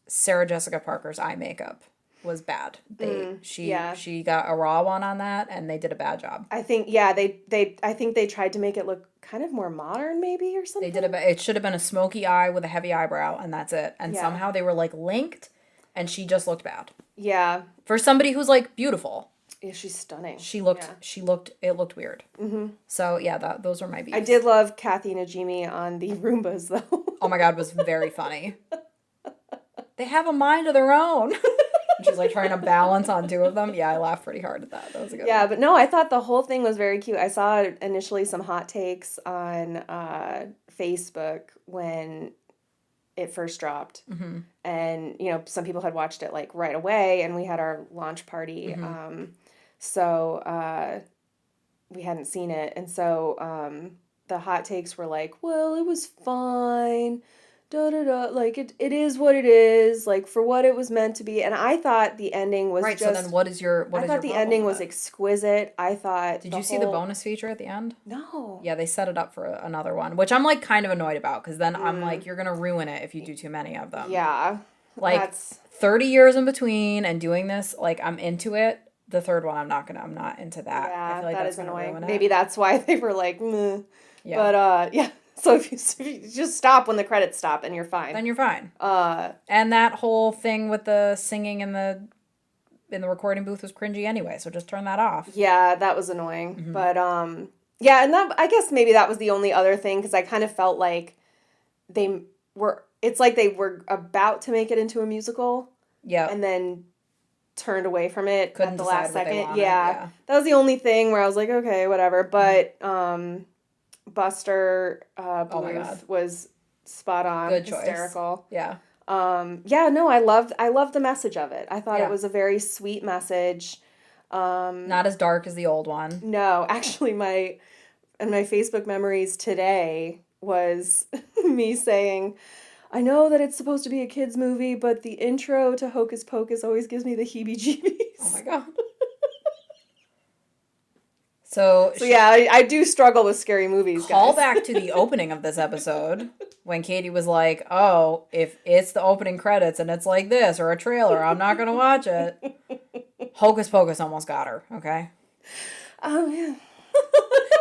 Sarah Jessica Parker's eye makeup was bad. Yeah. She got a raw one on that, and they did a bad job. I think I think they tried to make it look kind of more modern, maybe, or something. They did it should have been a smoky eye with a heavy eyebrow, and that's it. And Yeah. somehow they were like linked, and she just looked bad Yeah. for somebody who's like beautiful. Yeah, she's stunning. It looked weird. So yeah, those were my beefs. I did love Kathy Najimy on the Roombas though. Oh my god, it was very funny. They have a mind of their own. And she's like trying to balance on two of them. Yeah, I laughed pretty hard at that. That was a good Yeah, one. but no, I thought the whole thing was very cute. I saw initially some hot takes on Facebook when it first dropped. And, some people had watched it like right away, and we had our launch party. So we hadn't seen it. And so the hot takes were like, well, it was fine. Da, da, da. Like, it is what it is, like, for what it was meant to be. And I thought the ending was Right, just... so then what is your I thought the ending was exquisite. I thought... Did you see the bonus feature at the end? No. Yeah, they set it up for another one, which I'm like kind of annoyed about, because then I'm like, you're gonna ruin it if you do too many of them. Yeah. Like, That's... 30 years in between and doing this, like, I'm into it. The third one, I'm not into that. Yeah, I feel like that that's is gonna annoying. ruin it. Maybe that's why they were like, meh. Yeah. But, yeah. So if you just stop when the credits stop and you're fine. Then you're fine. And that whole thing with the singing in the recording booth was cringy anyway, so just turn that off. Yeah, that was annoying. But, Yeah, and that, I guess maybe that was the only other thing, because I kind of felt like it's like they were about to make it into a musical. Yeah. And then turned away from it Couldn't at the decide last what they second. wanted, Yeah. That was the only thing where I was like, okay, whatever. But Buster Oh my Bluth God. was spot on. Good choice. Hysterical. Yeah. Yeah, no, I loved the message of it. I thought Yeah. it was a very sweet message. Not as dark as the old one. No, actually my Facebook memories today was me saying, I know that it's supposed to be a kid's movie, but the intro to Hocus Pocus always gives me the heebie-jeebies. Oh my God. So yeah, I do struggle with scary movies, call guys. back to the opening of this episode when Katie was like, oh, if it's the opening credits and it's like this or a trailer, I'm not going to watch it. Hocus Pocus almost got her, okay? Oh, yeah.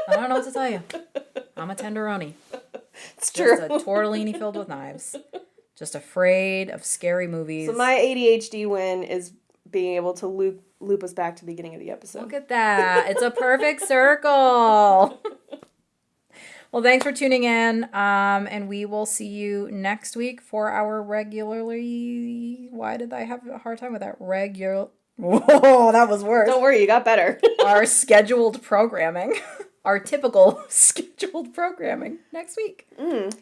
I don't know what to tell you. I'm a tenderoni. It's true. Just a tortellini filled with knives. Just afraid of scary movies. So my ADHD win is being able to loop us back to the beginning of the episode. Look at that. It's a perfect circle. Well, thanks for tuning in. And we will see you next week for our regularly... Why did I have a hard time with that? Whoa, that was worse. Don't worry, you got better. Our scheduled programming. Our typical scheduled programming next week.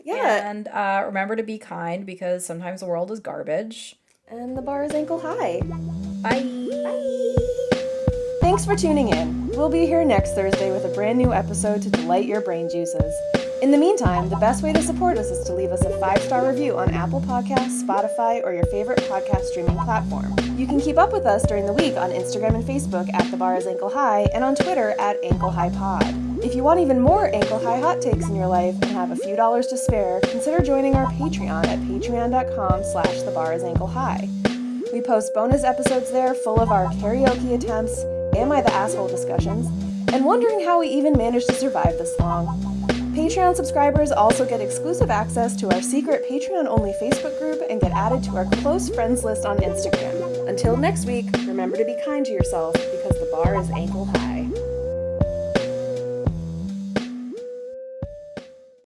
Yeah. And remember to be kind, because sometimes the world is garbage. And the bar is ankle high. Bye. Bye. Thanks for tuning in. We'll be here next Thursday with a brand new episode to delight your brain juices. In the meantime, the best way to support us is to leave us a 5-star review on Apple Podcasts, Spotify, or your favorite podcast streaming platform. You can keep up with us during the week on Instagram and Facebook at The Bar is Ankle High, and on Twitter at Ankle High Pod. If you want even more ankle high hot takes in your life and have a few dollars to spare, consider joining our Patreon at patreon.com/thebarIsAnkleHigh. We post bonus episodes there full of our karaoke attempts, Am I the Asshole discussions, and wondering how we even managed to survive this long. Patreon subscribers also get exclusive access to our secret Patreon-only Facebook group and get added to our close friends list on Instagram. Until next week, remember to be kind to yourself, because the bar is ankle high.